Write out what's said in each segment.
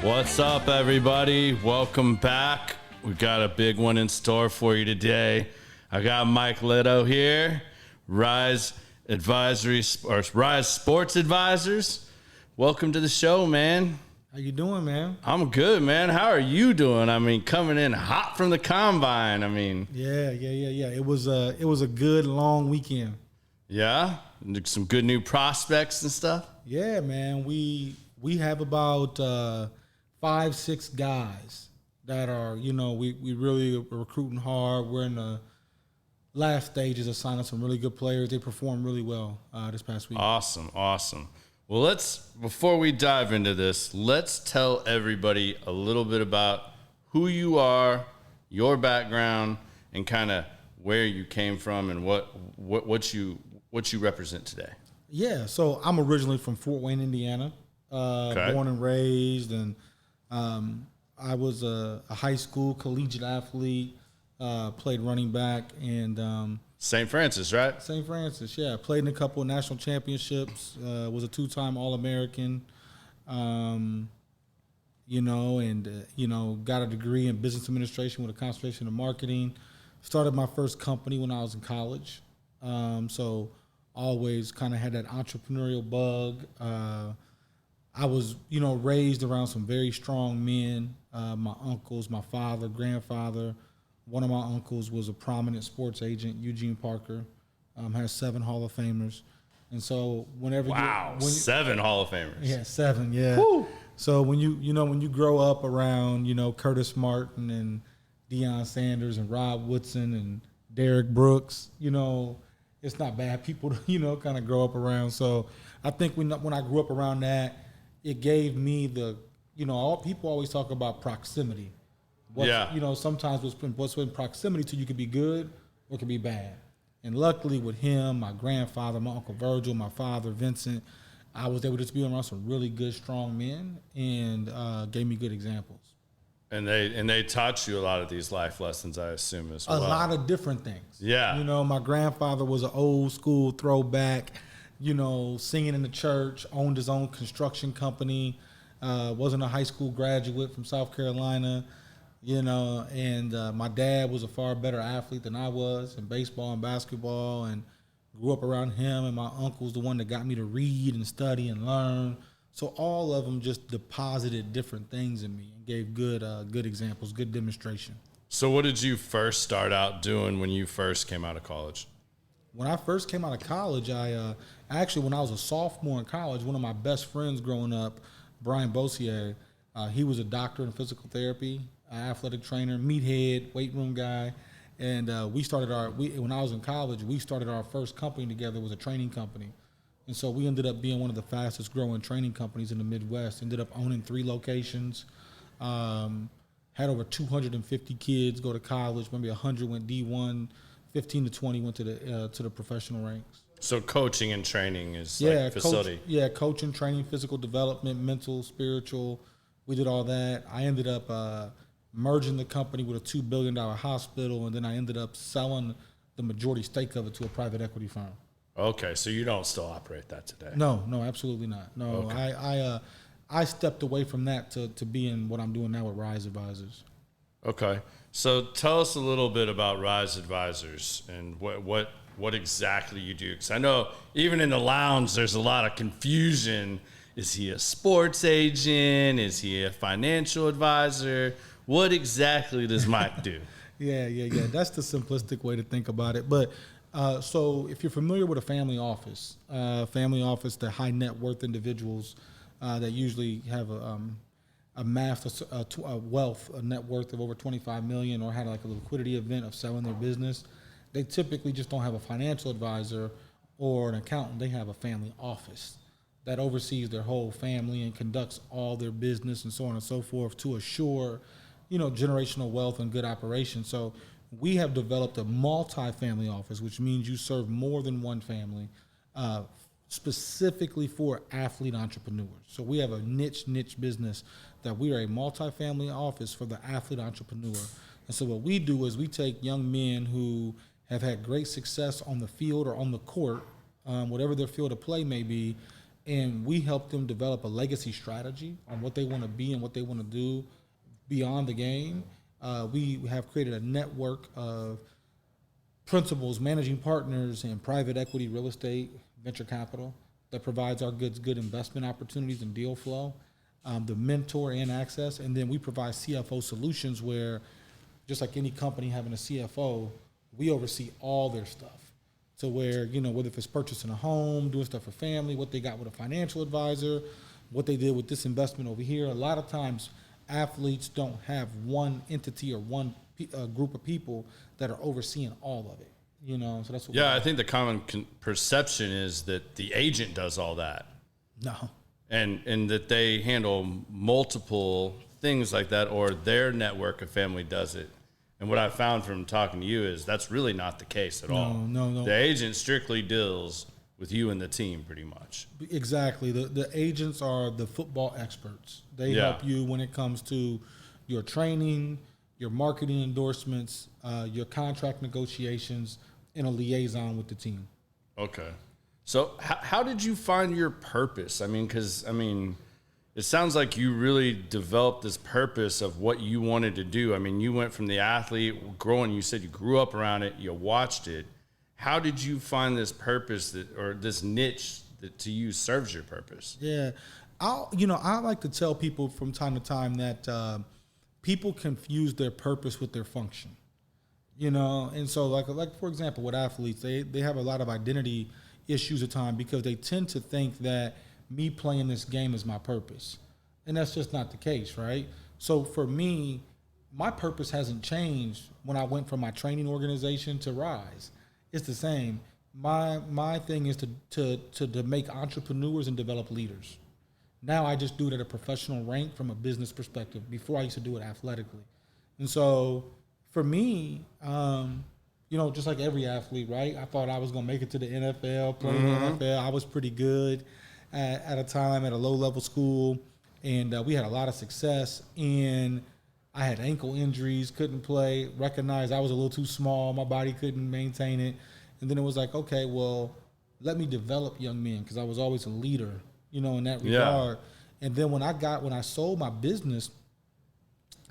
What's up, everybody? Welcome back. We got a big one in store for you today. I got Mike Ledo here, Rise Advisory or Rise Sports Advisors. Welcome to the show, man. How you doing, man? I'm good, man. How are you doing? I mean, coming in hot from the combine. I mean, Yeah. It was a good long weekend. yeah, some good new prospects and stuff. Yeah, man. We have about 5-6 guys that are, we really are recruiting hard. We're in the last stages of signing some really good players. They performed really well this past week. Awesome. Well, before we dive into this, let's tell everybody a little bit about who you are, your background, and kind of where you came from and what you represent today. Yeah, so I'm originally from Fort Wayne, Indiana, born and raised, and I was a high school collegiate athlete, played running back, and St. Francis, right? St. Francis, yeah. Played in a couple of national championships, was a 2-time All-American, and got a degree in business administration with a concentration in marketing. Started my first company when I was in college, so always kind of had that entrepreneurial bug. I was, raised around some very strong men, my uncles, my father, grandfather. One of my uncles was a prominent sports agent, Eugene Parker, has 7 Hall of Famers. And so whenever Wow, 7 Hall of Famers. Yeah, 7, yeah. Woo. So when you grow up around, Curtis Martin and Deion Sanders and Rod Woodson and Derrick Brooks, it's not bad people to, kind of grow up around. So I think when I grew up around that, it gave me the, all people always talk about proximity. Sometimes what's in proximity to you could be good or it could be bad. And luckily with him, my grandfather, my Uncle Virgil, my father, Vincent, I was able to be around some really good, strong men and gave me good examples. And they taught you a lot of these life lessons, I assume, as well. A lot of different things. Yeah. My grandfather was an old school throwback, singing in the church, owned his own construction company, wasn't a high school graduate from South Carolina. And my dad was a far better athlete than I was in baseball and basketball, and grew up around him, and my uncle's the one that got me to read and study and learn. So all of them just deposited different things in me and gave good examples, good demonstration. So what did you first start out doing when you first came out of college? When I first came out of college, when I was a sophomore in college, one of my best friends growing up, Brian Bossier, he was a doctor in physical therapy, athletic trainer, meathead, weight room guy, and when I was in college, we started our first company together. It was a training company, and so we ended up being one of the fastest growing training companies in the Midwest. Ended up owning 3 locations, had over 250 kids go to college. Maybe 100 went D1, 15 to 20 went to the professional ranks. So coaching and training is like facility. Coaching, training, physical development, mental, spiritual. We did all that. I ended up merging the company with a $2 billion hospital, and then I ended up selling the majority stake of it to a private equity firm. Okay, so you don't still operate that today? No, absolutely not. No, okay. I stepped away from that to be in what I'm doing now with Rise Advisors. Okay, so tell us a little bit about Rise Advisors and what exactly you do, because I know even in the lounge there's a lot of confusion. Is he a sports agent? Is he a financial advisor? What exactly does Mike do? Yeah. That's the simplistic way to think about it. But so if you're familiar with a family office, the high net worth individuals that usually have amassed a wealth, a net worth of over 25 million, or had like a liquidity event of selling their business, they typically just don't have a financial advisor or an accountant. They have a family office that oversees their whole family and conducts all their business and so on and so forth to assure, generational wealth and good operation. So we have developed a multi-family office, which means you serve more than one family, specifically for athlete entrepreneurs. So we have a niche business that we are a multi-family office for the athlete entrepreneur. And so what we do is we take young men who have had great success on the field or on the court, whatever their field of play may be, and we help them develop a legacy strategy on what they want to be and what they want to do beyond the game. We have created a network of principals, managing partners, and private equity, real estate, venture capital that provides our good investment opportunities and deal flow, the mentor and access, and then we provide CFO solutions where, just like any company having a CFO, we oversee all their stuff. So where, whether if it's purchasing a home, doing stuff for family, what they got with a financial advisor, what they did with this investment over here. A lot of times athletes don't have one entity or one group of people that are overseeing all of it. So that's what. Yeah, I think the common perception is that the agent does all that. No. And that they handle multiple things like that, or their network of family does it. And what I found from talking to you is that's really not the case at all. No. The agent strictly deals with you and the team pretty much. Exactly. The agents are the football experts. They help you when it comes to your training, your marketing endorsements, your contract negotiations, and a liaison with the team. Okay. So how did you find your purpose? It sounds like you really developed this purpose of what you wanted to do. You went from the athlete growing, you said you grew up around it, you watched it. How did you find this purpose or this niche that to you serves your purpose? Yeah. I like to tell people from time to time that people confuse their purpose with their function. And so like for example, with athletes, they have a lot of identity issues at times because they tend to think that me playing this game is my purpose. And that's just not the case, right? So for me, my purpose hasn't changed when I went from my training organization to Rise. It's the same. My thing is to make entrepreneurs and develop leaders. Now I just do it at a professional rank from a business perspective. Before I used to do it athletically. And so for me, just like every athlete, right? I thought I was going to make it to the NFL, play in the NFL. I was pretty good at a time at a low-level school, and we had a lot of success. And I had ankle injuries, couldn't play, recognized I was a little too small, my body couldn't maintain it. And then it was like, okay, well, let me develop young men because I was always a leader, in that regard. And then when I sold my business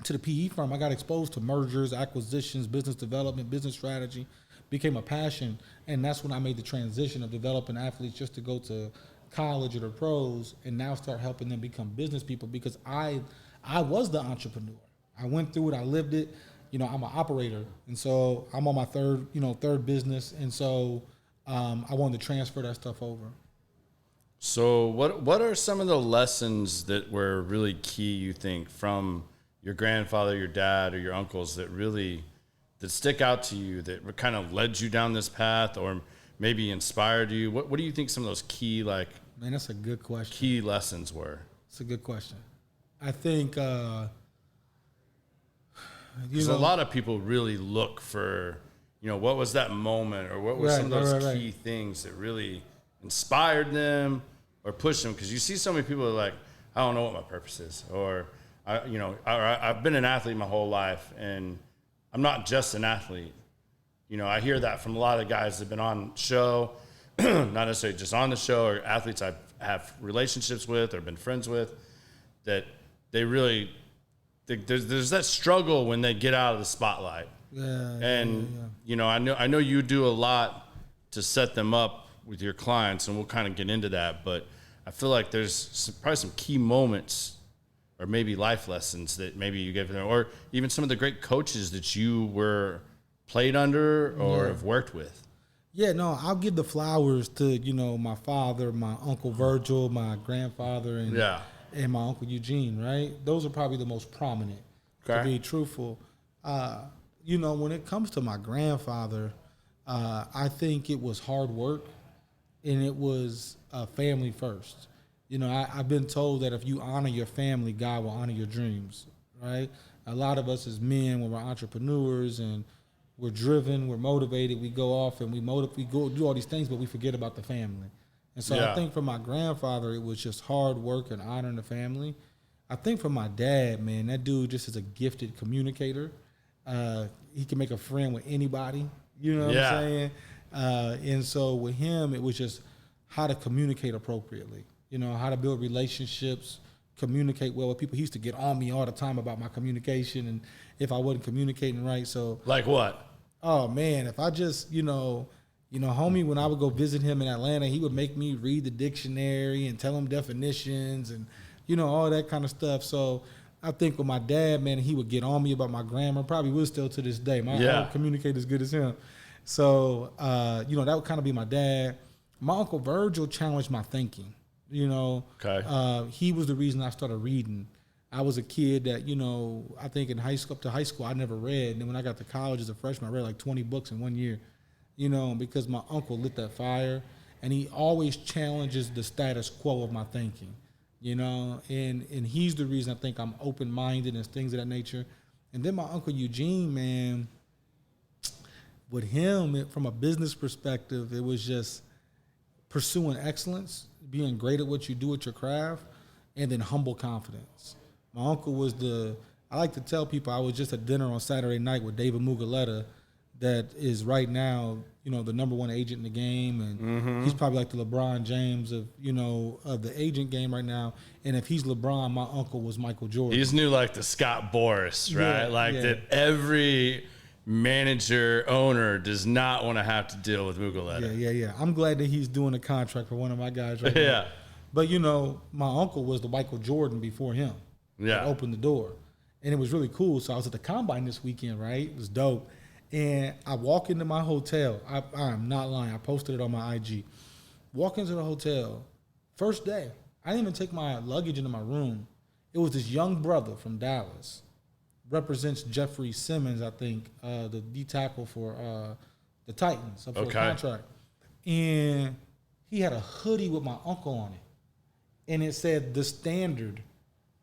to the PE firm, I got exposed to mergers, acquisitions, business development, business strategy, became a passion. And that's when I made the transition of developing athletes just to go to college or the pros and now start helping them become business people because I was the entrepreneur. I went through it. I lived it. I'm an operator. And so I'm on my third business. And so I wanted to transfer that stuff over. So what are some of the lessons that were really key, you think, from your grandfather, your dad, or your uncles that stick out to you, that kind of led you down this path or maybe inspired you? What do you think some of those key, Man, that's a good question. Key lessons were? It's a good question. I think, because a lot of people really look for, what was that moment or what were some of those key things that really inspired them or pushed them? Because you see so many people that are like, I don't know what my purpose is, or I've been an athlete my whole life, and I'm not just an athlete. I hear that from a lot of guys that have been on show, not necessarily just on the show, or athletes I have relationships with or been friends with, that they really there's that struggle when they get out of the spotlight. I know you do a lot to set them up with your clients, and we'll kind of get into that, but I feel like there's probably some key moments or maybe life lessons that maybe you gave them, or even some of the great coaches that you were played under or have worked with. Yeah, no, I'll give the flowers to, my father, my Uncle Virgil, my grandfather, and my Uncle Eugene, right? Those are probably the most prominent, to be truthful. When it comes to my grandfather, I think it was hard work, and it was family first. I've been told that if you honor your family, God will honor your dreams, right? A lot of us as men, when we're entrepreneurs and we're driven, we're motivated, we go off and we go do all these things, but we forget about the family. And so I think for my grandfather, it was just hard work and honoring the family. I think for my dad, man, that dude just is a gifted communicator. He can make a friend with anybody, you know what I'm saying? And so with him, it was just how to communicate appropriately. how to build relationships, communicate well with people. He used to get on me all the time about my communication and if I wasn't communicating right. So like what? Oh man, if I just, homie, when I would go visit him in Atlanta, he would make me read the dictionary and tell him definitions and, all that kind of stuff. So I think with my dad, man, he would get on me about my grammar, probably will still to this day. I don't communicate as good as him. So, that would kind of be my dad. My Uncle Virgil challenged my thinking. Okay. He was the reason I started reading. I was a kid that, I think in high school, up to high school, I never read. And then when I got to college as a freshman, I read like 20 books in 1 year, because my uncle lit that fire. And he always challenges the status quo of my thinking, and he's the reason I think I'm open-minded and things of that nature. And then my Uncle Eugene, man, with him, from a business perspective, it was just pursuing excellence, being great at what you do at your craft, and then humble confidence. My uncle was I like to tell people I was just at dinner on Saturday night with David Muguleta, that is right now, the number one agent in the game. And he's probably like the LeBron James of the agent game right now. And if he's LeBron, my uncle was Michael Jordan. He's new like the Scott Boras, right? That every manager, owner does not want to have to deal with Muguleta. Yeah. I'm glad that he's doing a contract for one of my guys right now. But, my uncle was the Michael Jordan before him. Yeah. That opened the door. And it was really cool. So I was at the Combine this weekend, right? It was dope. And I walk into my hotel. I'm not lying. I posted it on my IG. Walk into the hotel. First day. I didn't even take my luggage into my room. It was this young brother from Dallas. Represents Jeffrey Simmons, I think, the D tackle for the Titans, up for a contract. And he had a hoodie with my uncle on it. And it said The Standard,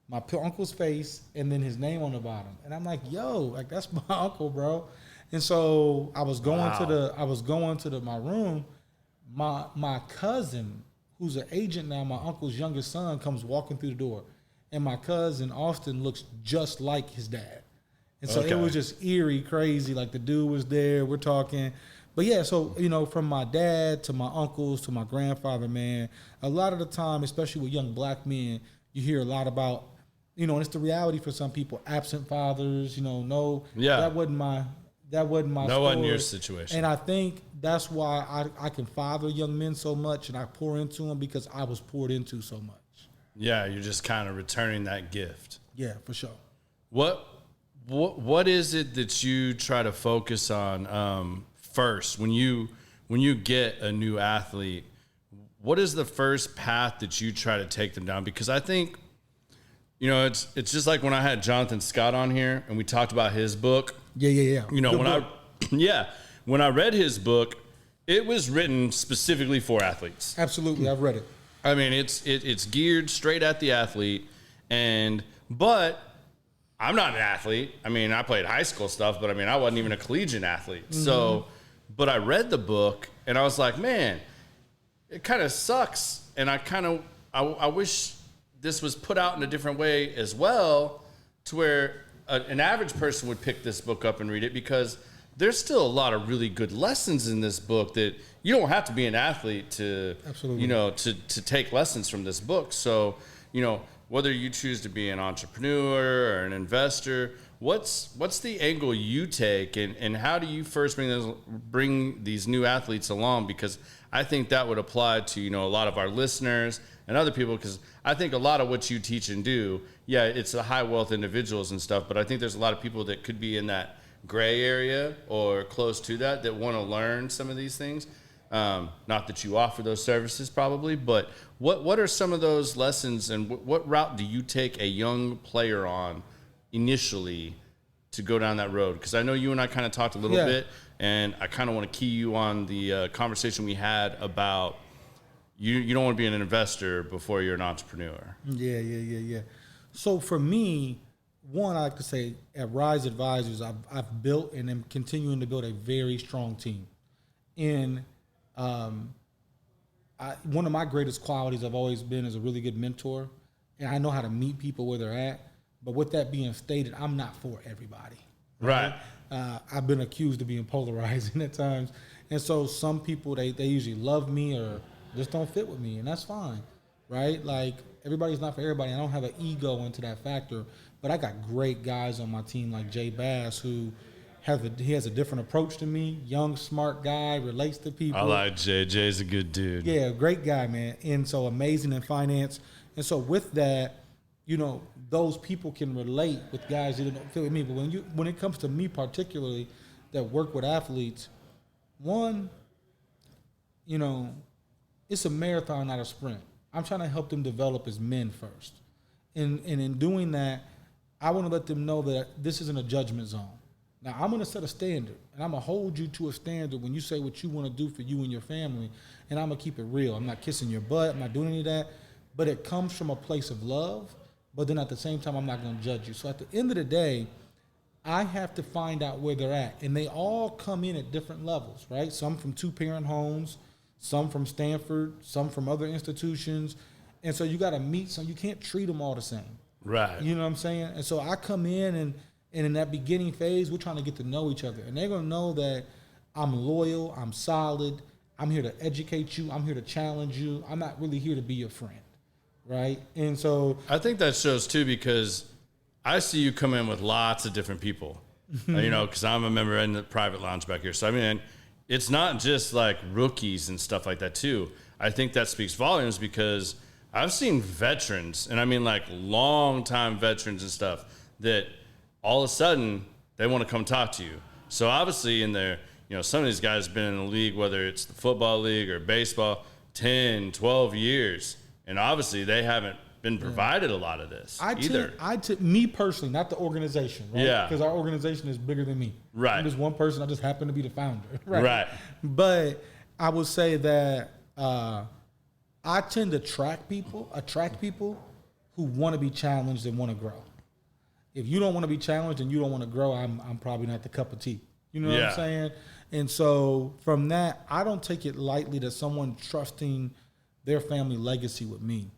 my uncle's face, and then his name on the bottom. And I'm like, yo, that's my uncle, bro. And so I was going to my room. My cousin, who's an agent now, my uncle's youngest son, comes walking through the door. And my cousin, Austin, looks just like his dad. And so it was just eerie, crazy. Like the dude was there, we're talking. But yeah, so, from my dad to my uncles to my grandfather, man, a lot of the time, especially with young black men, you hear a lot about, and it's the reality for some people, absent fathers, that wasn't my story. Wasn't your situation. And I think that's why I can father young men so much and I pour into them, because I was poured into so much. Yeah, you're just kind of returning that gift. Yeah, for sure. What is it that you try to focus on first when you get a new athlete? What is the first path that you try to take them down? Because I think, it's just like when I had Jonathan Scott on here and we talked about his book. Yeah. When I read his book, it was written specifically for athletes. Absolutely, I've read it. I mean, it's geared straight at the athlete, but I'm not an athlete. I mean, I played high school stuff, but I wasn't even a collegiate athlete. Mm-hmm. So, but I read the book and I was like, man, it kind of sucks. And I wish this was put out in a different way as well, to where an average person would pick this book up and read it, because there's still a lot of really good lessons in this book that you don't have to be an athlete to, Absolutely. To take lessons from this book. So, whether you choose to be an entrepreneur or an investor, what's the angle you take, and how do you first bring these new athletes along? Because I think that would apply to, a lot of our listeners and other people, because I think a lot of what you teach and do, it's the high wealth individuals and stuff, but I think there's a lot of people that could be in that gray area or close to that want to learn some of these things. Not that you offer those services probably, but what are some of those lessons, and what route do you take a young player on initially to go down that road? Because I know you and I kind of talked a little bit, and I kind of want to key you on the conversation we had about you don't want to be an investor before you're an entrepreneur. Yeah. So for me, one, I like to say at Rise Advisors, I've built and am continuing to build a very strong team. And one of my greatest qualities I've always been is a really good mentor, and I know how to meet people where they're at. But with that being stated, I'm not for everybody. Right. I've been accused of being polarizing at times. And so some people, they usually love me or just don't fit with me, and that's fine. right? Like everybody's not for everybody. I don't have an ego into that factor, but I got great guys on my team like Jay Bass who he has a different approach to me. Young, smart guy, relates to people. I like Jay. Jay's a good dude. Yeah, great guy, man. And so amazing in finance. And so with that, you know, those people can relate with guys that don't feel with me. But when it comes to me particularly that work with athletes, one, you know, it's a marathon, not a sprint. I'm trying to help them develop as men first. And in doing that, I want to let them know that this isn't a judgment zone. Now, I'm going to set a standard, and I'm going to hold you to a standard when you say what you want to do for you and your family, and I'm going to keep it real. I'm not kissing your butt. I'm not doing any of that. But it comes from a place of love, but then at the same time, I'm not going to judge you. So at the end of the day, I have to find out where they're at. And they all come in at different levels, right? Some from two-parent homes, some from Stanford, some from other institutions. And so you got to meet some. You can't treat them all the same. Right. You know what I'm saying? And so I come in and in that beginning phase, we're trying to get to know each other. And they're going to know that I'm loyal, I'm solid, I'm here to educate you, I'm here to challenge you. I'm not really here to be your friend, right? And so I think that shows too, because I see you come in with lots of different people, you know, because I'm a member in the private lounge back here. So, I mean, it's not just like rookies and stuff like that too. I think that speaks volumes because I've seen veterans, and I mean like long-time veterans and stuff, that all of a sudden they want to come talk to you. So obviously in there, you know, some of these guys have been in the league, whether it's the football league or baseball, 10, 12 years. And obviously they haven't been provided a lot of this either. Me personally, not the organization, right? Yeah. Because our organization is bigger than me. Right. I'm just one person. I just happen to be the founder. Right. Right. But I would say that I tend to attract people who want to be challenged and want to grow. If you don't want to be challenged and you don't want to grow, I'm probably not the cup of tea. You know what I'm saying? And so from that, I don't take it lightly that someone trusting their family legacy with me.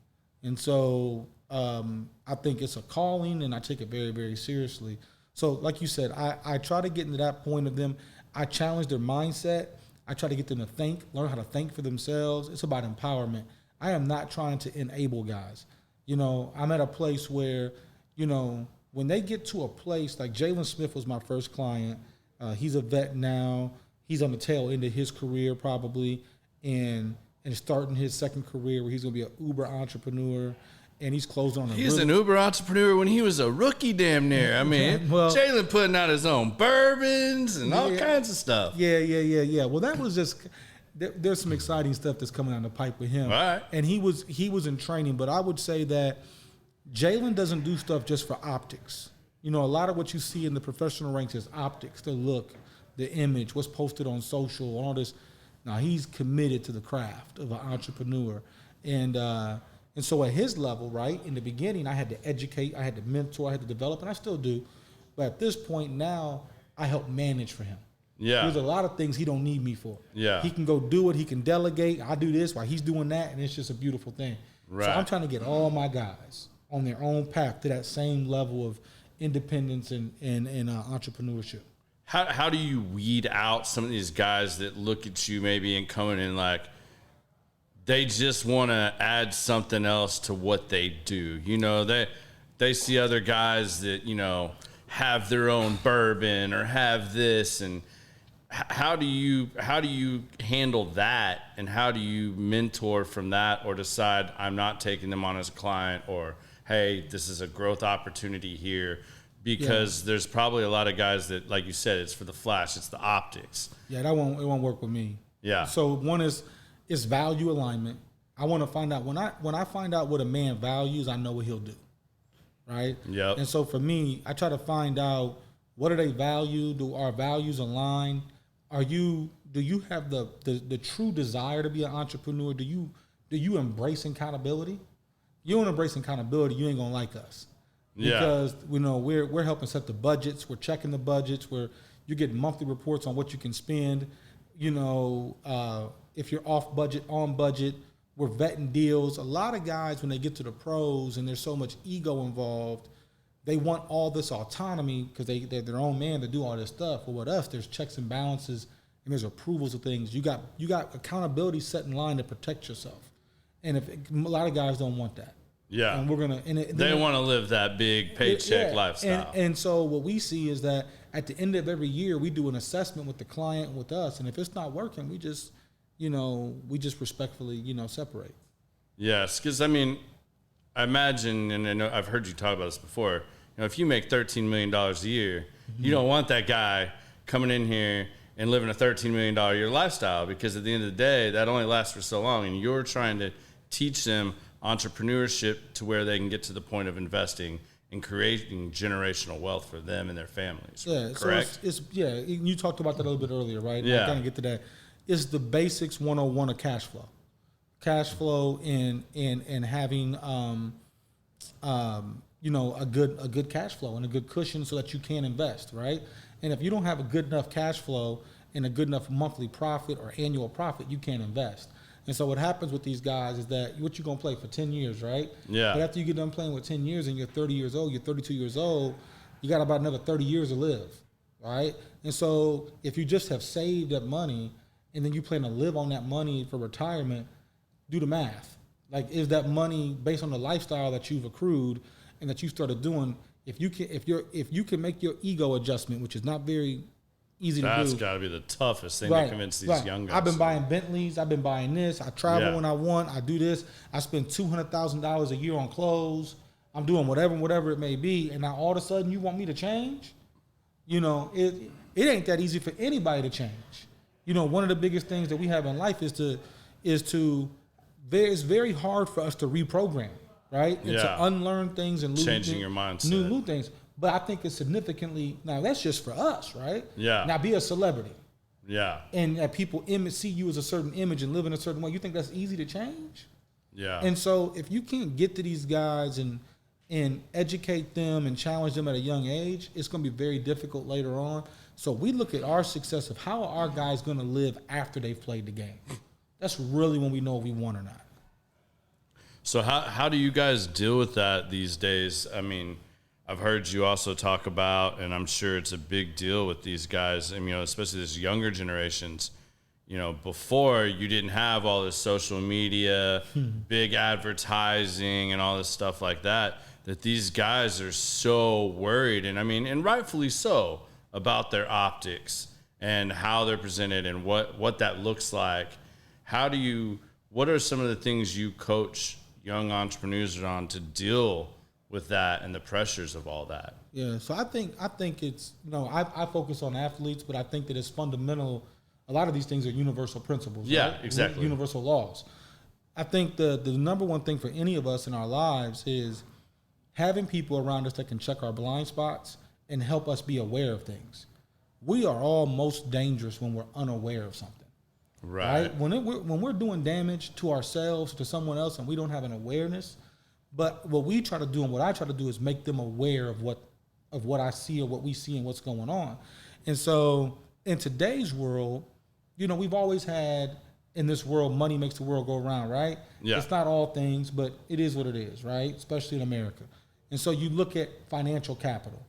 And so I think it's a calling, and I take it very, very seriously. So like you said, I try to get into that point of them. I challenge their mindset. I try to get them to learn how to think for themselves. It's about empowerment. I am not trying to enable guys. You know, I'm at a place where, you know, when they get to a place, like Jalen Smith was my first client. He's a vet now. He's on the tail end of his career probably, and starting his second career where he's going to be an Uber entrepreneur, and he's closing on a He's an Uber entrepreneur when he was a rookie damn near. I mean, well, Jalen putting out his own bourbons and all kinds of stuff. Yeah. Well, that was just there's some exciting stuff that's coming down the pipe with him. All right. And he was in training, but I would say that Jalen doesn't do stuff just for optics. You know, a lot of what you see in the professional ranks is optics, the look, the image, what's posted on social, all this. Now, he's committed to the craft of an entrepreneur. And so at his level, right, in the beginning, I had to educate, I had to mentor, I had to develop, and I still do. But at this point now, I help manage for him. Yeah. There's a lot of things he don't need me for. Yeah. He can go do it. He can delegate. I do this while he's doing that, and it's just a beautiful thing. Right. So I'm trying to get all my guys on their own path to that same level of independence and entrepreneurship. How do you weed out some of these guys that look at you maybe and coming in like they just want to add something else to what they do? You know, they see other guys that, you know, have their own bourbon or have this, and how do you handle that, and how do you mentor from that, or decide I'm not taking them on as a client, or hey, this is a growth opportunity here? Because there's probably a lot of guys that, like you said, it's for the flash, it's the optics. Yeah, it won't work with me. Yeah. So one is value alignment. I want to find out when I find out what a man values, I know what he'll do. Right? Yep. And so for me, I try to find out what do they value? Do our values align? Do you have the true desire to be an entrepreneur? Do you embrace accountability? You don't embrace accountability, you ain't gonna like us. Yeah. Because you know we're helping set the budgets, we're checking the budgets, you're getting monthly reports on what you can spend. You know, if you're off budget, on budget, we're vetting deals. A lot of guys, when they get to the pros and there's so much ego involved, they want all this autonomy because they're their own man to do all this stuff. But with us, there's checks and balances and there's approvals of things. You got accountability set in line to protect yourself. And if a lot of guys don't want that. Yeah. And we're gonna they want to live that big paycheck lifestyle. And so what we see is that at the end of every year we do an assessment with the client and with us, and if it's not working, we just respectfully, separate. Yes, because I mean, I imagine, and I know I've heard you talk about this before. If you make $13 million a year, you don't want that guy coming in here and living a $13 million a year lifestyle, because at the end of the day, that only lasts for so long, and you're trying to teach them entrepreneurship to where they can get to the point of investing and creating generational wealth for them and their families. Yeah, correct? So you talked about that a little bit earlier, right? Yeah. I kind of get to that. It's the basics 101 of cash flow. Cash flow and having a good cash flow and a good cushion so that you can invest, right? And if you don't have a good enough cash flow and a good enough monthly profit or annual profit, you can't invest. And so what happens with these guys is that what you're going to play for 10 years, right? Yeah. But after you get done playing with 10 years and you're 30 years old, you're 32 years old, you got about another 30 years to live, right? And so if you just have saved that money and then you plan to live on that money for retirement, do the math. Like, is that money based on the lifestyle that you've accrued and that you started doing? If you can make your ego adjustment, which is not very easy to do. That's got to be the toughest thing to convince these young guys. I've been buying Bentleys. I've been buying this. I travel when I want. I do this. I spend $200,000 a year on clothes. I'm doing whatever it may be. And now all of a sudden you want me to change? It ain't that easy for anybody to change. One of the biggest things that we have in life it's very hard for us to reprogram, right? And to unlearn things and changing your mindset. New things. But I think it's significantly, now that's just for us, right? Yeah. Now be a celebrity. Yeah. And that people see you as a certain image and live in a certain way. You think that's easy to change? Yeah. And so if you can't get to these guys and educate them and challenge them at a young age, it's going to be very difficult later on. So we look at our success of how are our guys going to live after they've played the game. That's really when we know if we won or not. So how do you guys deal with that these days? I mean, I've heard you also talk about, and I'm sure it's a big deal with these guys, and, especially this younger generations. Before you didn't have all this social media, big advertising, and all this stuff like that these guys are so worried, and rightfully so, about their optics and how they're presented and what that looks like. What are some of the things you coach young entrepreneurs on to deal with that and the pressures of all that? Yeah, so I think it's, I focus on athletes, but I think that it's fundamental. A lot of these things are universal principles. Yeah, right? exactly. Universal laws. I think the number one thing for any of us in our lives is having people around us that can check our blind spots and help us be aware of things. We are all most dangerous when we're unaware of something. Right? When we're doing damage to ourselves, to someone else, and we don't have an awareness. But what we try to do and what I try to do is make them aware of what I see or what we see and what's going on. And so in today's world, we've always had in this world, money makes the world go around, right? Yeah. It's not all things, but it is what it is, right? Especially in America. And so you look at financial capital.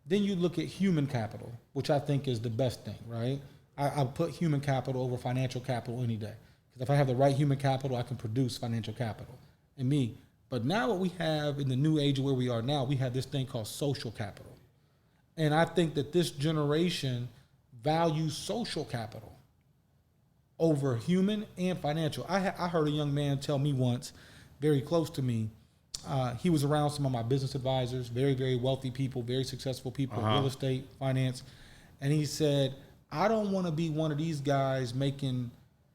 Then you look at human capital, which I think is the best thing, right? I put human capital over financial capital any day. Because if I have the right human capital, I can produce financial capital. And me. But now what we have in the new age of where we are now, we have this thing called social capital. And I think that this generation values social capital over human and financial. I heard a young man tell me once, very close to me, he was around some of my business advisors, very, very wealthy people, very successful people, real estate, finance. And he said, I don't want to be one of these guys making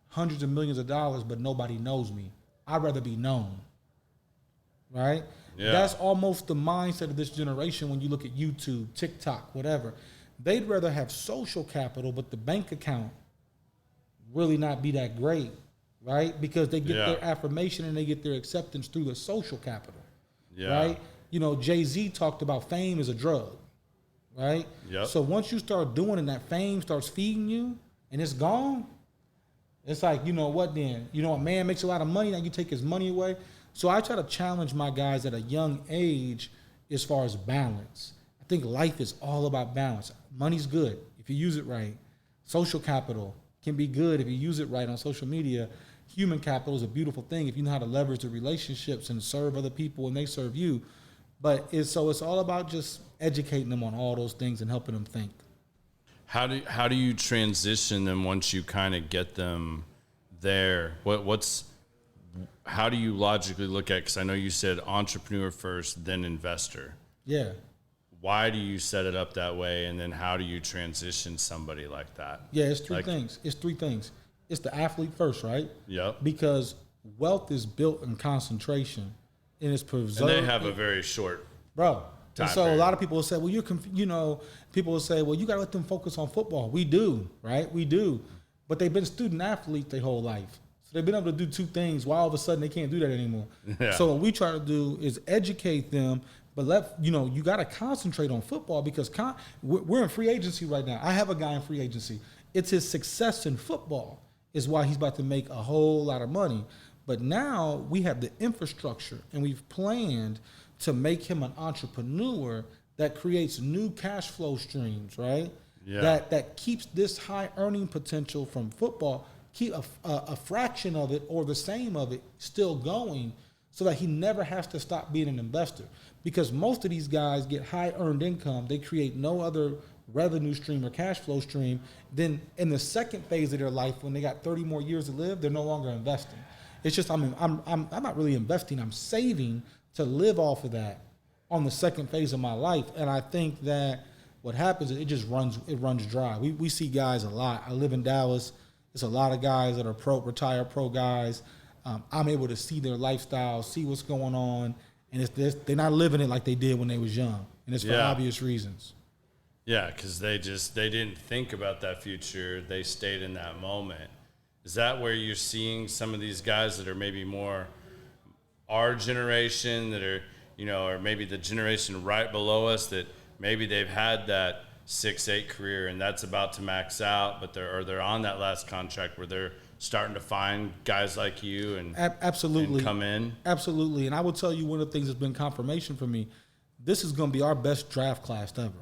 hundreds of millions of dollars, but nobody knows me. I'd rather be known. Right? Yeah. That's almost the mindset of this generation when you look at YouTube, TikTok, whatever. They'd rather have social capital, but the bank account really not be that great, right? Because they get their affirmation and they get their acceptance through the social capital, right? Jay-Z talked about fame as a drug, right? Yep. So once you start doing it and that fame starts feeding you and it's gone, it's like, what then? A man makes a lot of money, now you take his money away. So I try to challenge my guys at a young age as far as balance. I think life is all about balance. Money's good if you use it right. Social capital can be good if you use it right on social media. human capital is a beautiful thing if you know how to leverage the relationships and serve other people and they serve you. But it's all about just educating them on all those things and helping them think. How do you transition them once you kind of get them there? How do you logically look at, because I know you said entrepreneur first, then investor. Yeah. Why do you set it up that way? And then how do you transition somebody like that? Yeah, it's three things. It's the athlete first, right? Yep. Because wealth is built in concentration and it's preserved. And they have a very short bro. And so period. a lot of people will say, well, people will say, well, you got to let them focus on football. We do, right? We do. But they've been student athletes their whole life. So they've been able to do two things. Why all of a sudden they can't do that anymore? Yeah. So what we try to do is educate them, but you got to concentrate on football because we're in free agency right now. I have a guy in free agency. It's his success in football is why he's about to make a whole lot of money. But now we have the infrastructure and we've planned to make him an entrepreneur that creates new cash flow streams, right? Yeah. That keeps this high earning potential from football, keep a fraction of it or the same of it still going so that he never has to stop being an investor. Because most of these guys get high earned income. They create no other revenue stream or cash flow stream. Then in the second phase of their life, when they got 30 more years to live, they're no longer investing. It's just, I'm not really investing. I'm saving to live off of that on the second phase of my life. And I think that what happens is it runs dry. We see guys a lot. I live in Dallas. There's a lot of guys that are retired pro guys. I'm able to see their lifestyle, see what's going on. And they're not living it like they did when they was young. And it's for obvious reasons. Yeah, because they didn't think about that future. They stayed in that moment. Is that where you're seeing some of these guys that are maybe more our generation, that are, or maybe the generation right below us, that maybe they've had that 6-8 career and that's about to max out, but they're on that last contract where they're starting to find guys like you and absolutely and come in? Absolutely. And I will tell you one of the things that's been confirmation for me, this is going to be our best draft class ever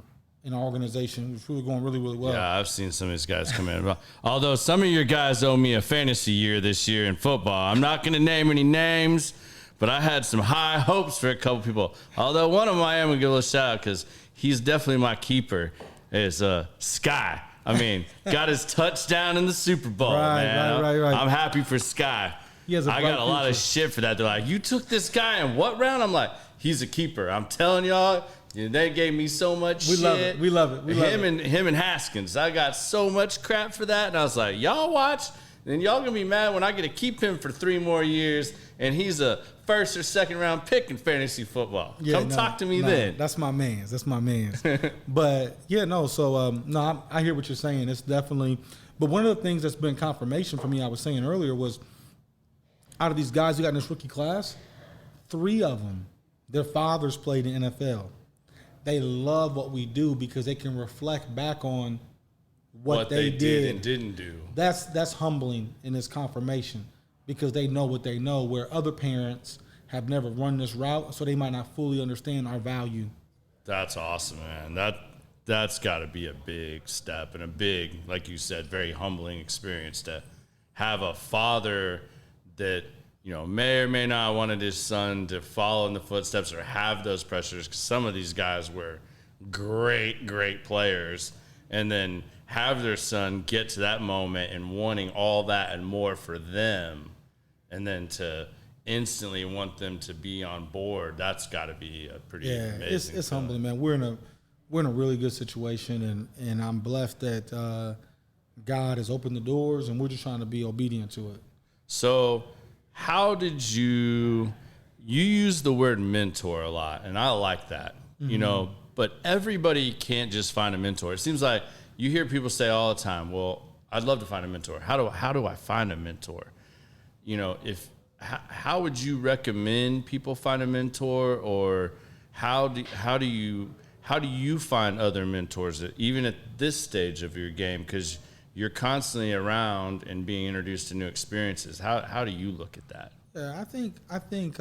in our organization. It's really going really, really well. Yeah, I've seen some of these guys come in. Although some of your guys owe me a fantasy year this year in football. I'm not going to name any names, but I had some high hopes for a couple people. Although one of them I am going to give a little shout out because he's definitely my keeper, is Sky. I mean, got his touchdown in the Super Bowl, man. Right. I'm happy for Sky. I got a lot of shit for that. They're like, you took this guy in what round? I'm like, he's a keeper. I'm telling y'all, they gave me so much shit. We love it. Him and Haskins. I got so much crap for that. And I was like, y'all watch. And y'all going to be mad when I get to keep him for 3 more years and he's a first or second round pick in fantasy football. Talk to me then. That's my man's. But I hear what you're saying. It's definitely, but one of the things that's been confirmation for me, I was saying earlier, was out of these guys who got in this rookie class, 3 of them, their fathers played in the NFL. They love what we do because they can reflect back on what they did and didn't do. That's humbling in this confirmation because they know what they know, where other parents have never run this route, so they might not fully understand our value. That's awesome, man. That's got to be a big step and a big, like you said, very humbling experience to have a father that, may or may not wanted his son to follow in the footsteps or have those pressures, because some of these guys were great players, and then have their son get to that moment and wanting all that and more for them, and then to instantly want them to be on board. That's got to be a pretty amazing. It's humbling, man. We're in a really good situation, and I'm blessed that God has opened the doors, and we're just trying to be obedient to it. So, how did you use the word mentor a lot, and I like that, but everybody can't just find a mentor. It seems like you hear people say all the time, well, I'd love to find a mentor. How do I find a mentor? How would you recommend people find a mentor, or how do you find other mentors even at this stage of your game? Because you're constantly around and being introduced to new experiences. How do you look at that? Yeah, I think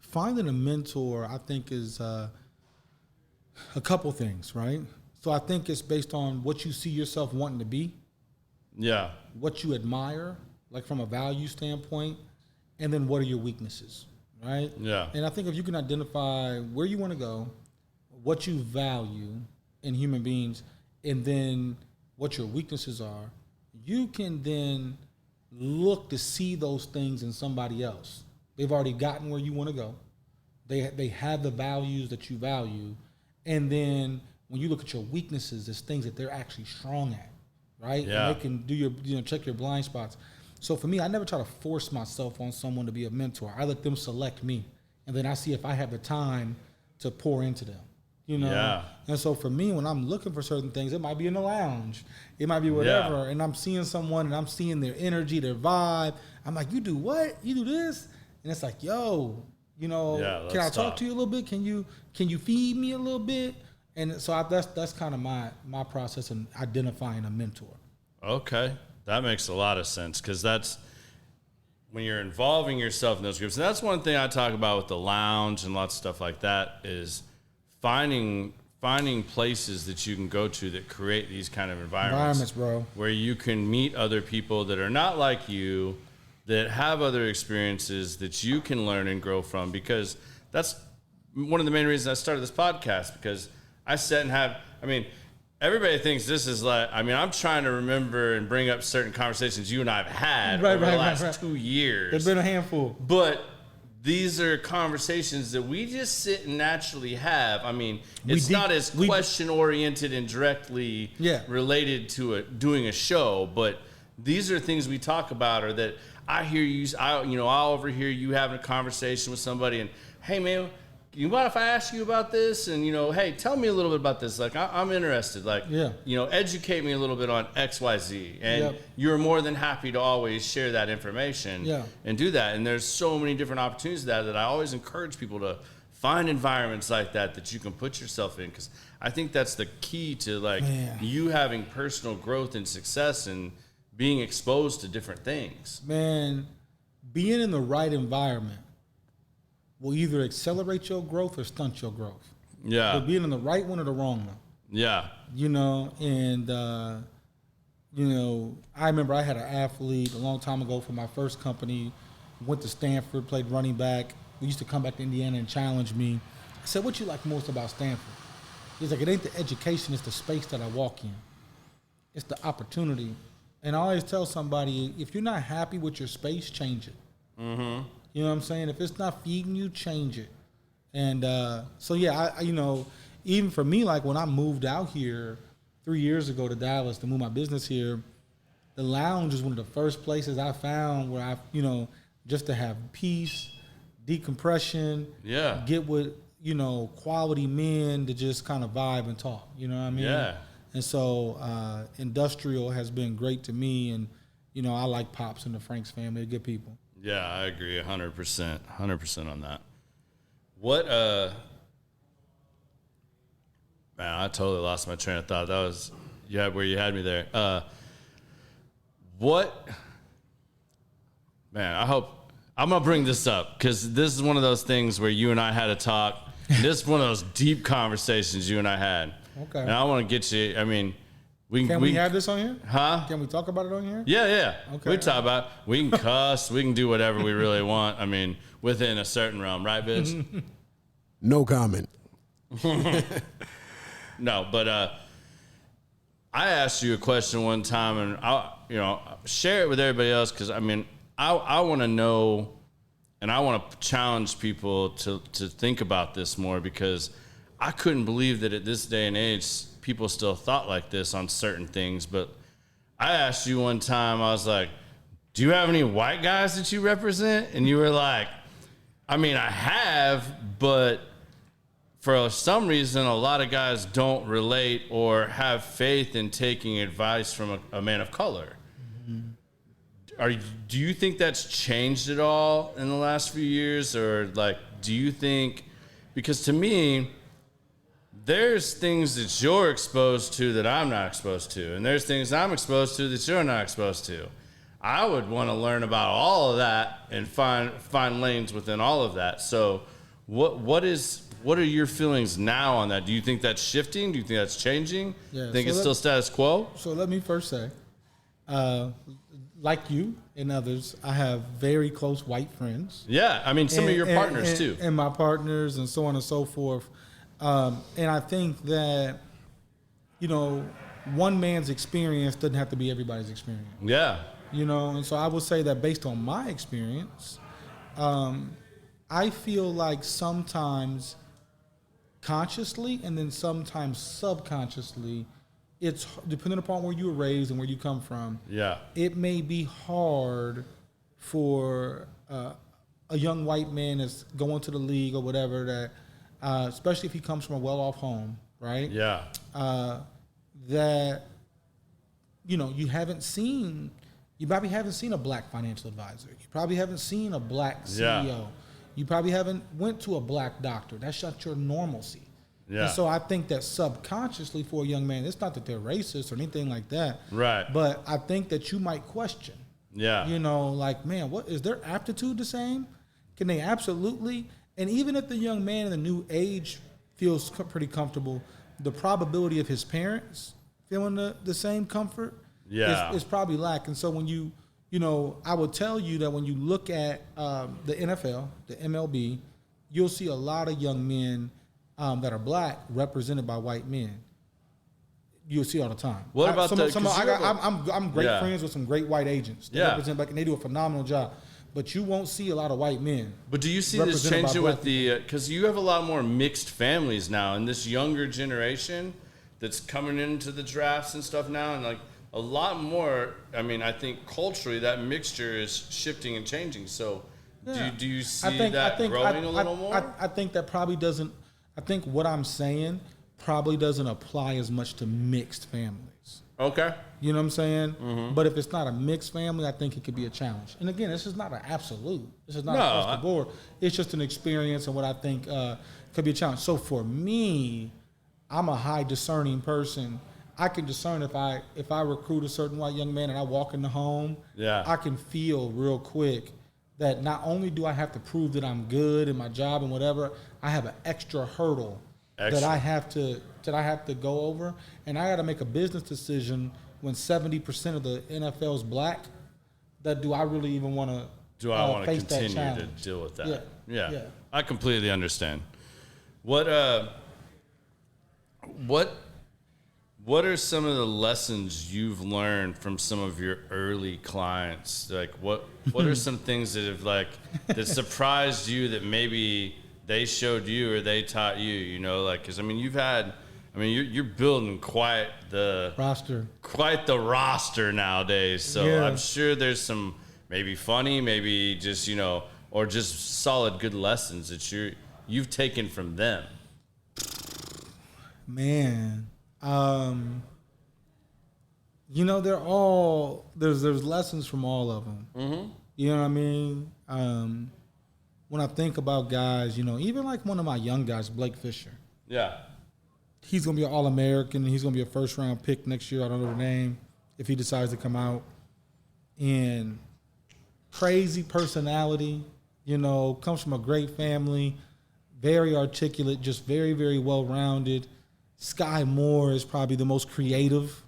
finding a mentor, I think, is a couple things, right? So I think it's based on what you see yourself wanting to be. Yeah. What you admire like from a value standpoint, and then what are your weaknesses, right? Yeah. And I think if you can identify where you want to go, what you value in human beings, and then what your weaknesses are, you can then look to see those things in somebody else. They've already gotten where you want to go. They have the values that you value. And then when you look at your weaknesses, there's things that they're actually strong at, right? Yeah. And they can do check your blind spots. So for me, I never try to force myself on someone to be a mentor. I let them select me. And then I see if I have the time to pour into them. Yeah. And so for me, when I'm looking for certain things, it might be in the lounge, it might be whatever, and I'm seeing someone and I'm seeing their energy, their vibe. I'm like, you do what? You do this? And it's like, yo, can I talk to you a little bit? Can you feed me a little bit? And so that's kind of my process in identifying a mentor. Okay, that makes a lot of sense, because that's when you're involving yourself in those groups. And that's one thing I talk about with the lounge and lots of stuff like that is finding places that you can go to that create these kind of environments, bro, where you can meet other people that are not like you, that have other experiences that you can learn and grow from. Because that's one of the main reasons I started this podcast, because I sit and everybody thinks this is like, I'm trying to remember and bring up certain conversations you and I have had over the last 2 years. There's been a handful. But these are conversations that we just sit and naturally have. It's not as question-oriented and directly related to doing a show, but these are things we talk about, or that I hear you, I'll overhear you having a conversation with somebody, and, hey, man, you mind if I ask you about this? And, hey, tell me a little bit about this. Like, I'm interested. Like, educate me a little bit on X, Y, Z. And you're more than happy to always share that information and do that. And there's so many different opportunities that I always encourage people to find environments like that you can put yourself in. Because I think that's the key to, you having personal growth and success and being exposed to different things. Man, being in the right environment will either accelerate your growth or stunt your growth. Yeah. But being in the right one or the wrong one. Yeah. I remember I had an athlete a long time ago from my first company, went to Stanford, played running back. We used to come back to Indiana and challenge me. I said, what you like most about Stanford? He's like, it ain't the education, it's the space that I walk in. It's the opportunity. And I always tell somebody, if you're not happy with your space, change it. Mm-hmm. You know what I'm saying? If it's not feeding you, change it. And I even for me, like when I moved out here 3 years ago to Dallas to move my business here, the lounge is one of the first places I found where I, just to have peace, decompression, get with, quality men to just kind of vibe and talk. You know what I mean? Yeah. And so industrial has been great to me. And, I like Pops and the Franks family. They're good people. Yeah, I agree 100% on that. What, man, I totally lost my train of thought. That was, where you had me there. Man, I'm going to bring this up because this is one of those things where you and I had a talk. This is one of those deep conversations you and I had. Okay. And I want to get you, Can we have this on here? Huh? Can we talk about it on here? Yeah. Okay. We talk about, we can cuss, we can do whatever we really want. Within a certain realm, right, Vince? No comment. No, but I asked you a question one time, and I'll share it with everybody else because I want to know, and I want to challenge people to think about this more, because I couldn't believe that at this day and age people still thought like this on certain things. But I asked you one time, I was like, do you have any white guys that you represent? And you were like, I have, but for some reason, a lot of guys don't relate or have faith in taking advice from a man of color. Mm-hmm. Do you think that's changed at all in the last few years? Or do you think, because to me, there's things that you're exposed to that I'm not exposed to, and there's things I'm exposed to that you're not exposed to. I would want to learn about all of that and find lanes within all of that. So what are your feelings now on that? Do you think that's shifting? Do you think that's changing? Yeah, Think it's still status quo? So let me first say, like you and others, I have very close white friends. Yeah, I mean, some of your partners too. And my partners and so on and so forth. And I think that, one man's experience doesn't have to be everybody's experience. Yeah. And so I would say that based on my experience, I feel like sometimes consciously and then sometimes subconsciously, it's depending upon where you were raised and where you come from. Yeah. It may be hard for a young white man that's going to the league or whatever that, especially if he comes from a well-off home, right? Yeah. That, you probably haven't seen a black financial advisor. You probably haven't seen a black CEO. Yeah. You probably haven't went to a black doctor. That's not your normalcy. Yeah. And so I think that subconsciously for a young man, it's not that they're racist or anything like that. Right. But I think that you might question. Yeah. Like, man, what is their aptitude the same? Can they absolutely? And even if the young man in the new age feels pretty comfortable, the probability of his parents feeling the same comfort is probably lacking. So when I would tell you that when you look at the NFL, the MLB, you'll see a lot of young men that are black represented by white men. You'll see all the time. What about I'm great friends with some great white agents that represent black, and they do a phenomenal job. But you won't see a lot of white men. But do you see this changing with because you have a lot more mixed families now, and this younger generation that's coming into the drafts and stuff now, and like a lot more. I mean, I think culturally that mixture is shifting and changing. So do you see that growing a little more? I think that probably doesn't. I think what I'm saying probably doesn't apply as much to mixed families. Okay. You know what I'm saying? Mm-hmm. But if it's not a mixed family, I think it could be a challenge. And again, this is not an absolute. This is not across the board. It's just an experience and what I think could be a challenge. So for me, I'm a high discerning person. I can discern if I recruit a certain white young man and I walk in the home, I can feel real quick that not only do I have to prove that I'm good in my job and whatever, I have an extra hurdle that I have to go over, and I got to make a business decision when 70% of the NFL is black. That do I really even want to? Do I want to face continue that to deal with that? Yeah. I completely understand. What are some of the lessons you've learned from some of your early clients? Like what are some things that have that surprised you that maybe they showed you or they taught you, cause I mean, you're building quite the roster nowadays. So I'm sure there's some maybe funny, maybe just, or just solid good lessons that you've taken from them. Man. There's lessons from all of them. Mm-hmm. You know what I mean? When I think about guys, even like one of my young guys, Blake Fisher. Yeah. He's going to be an All-American, and he's going to be a first-round pick next year. I don't know the name, if he decides to come out. And crazy personality, comes from a great family, very articulate, just very, very well-rounded. Sky Moore is probably the most creative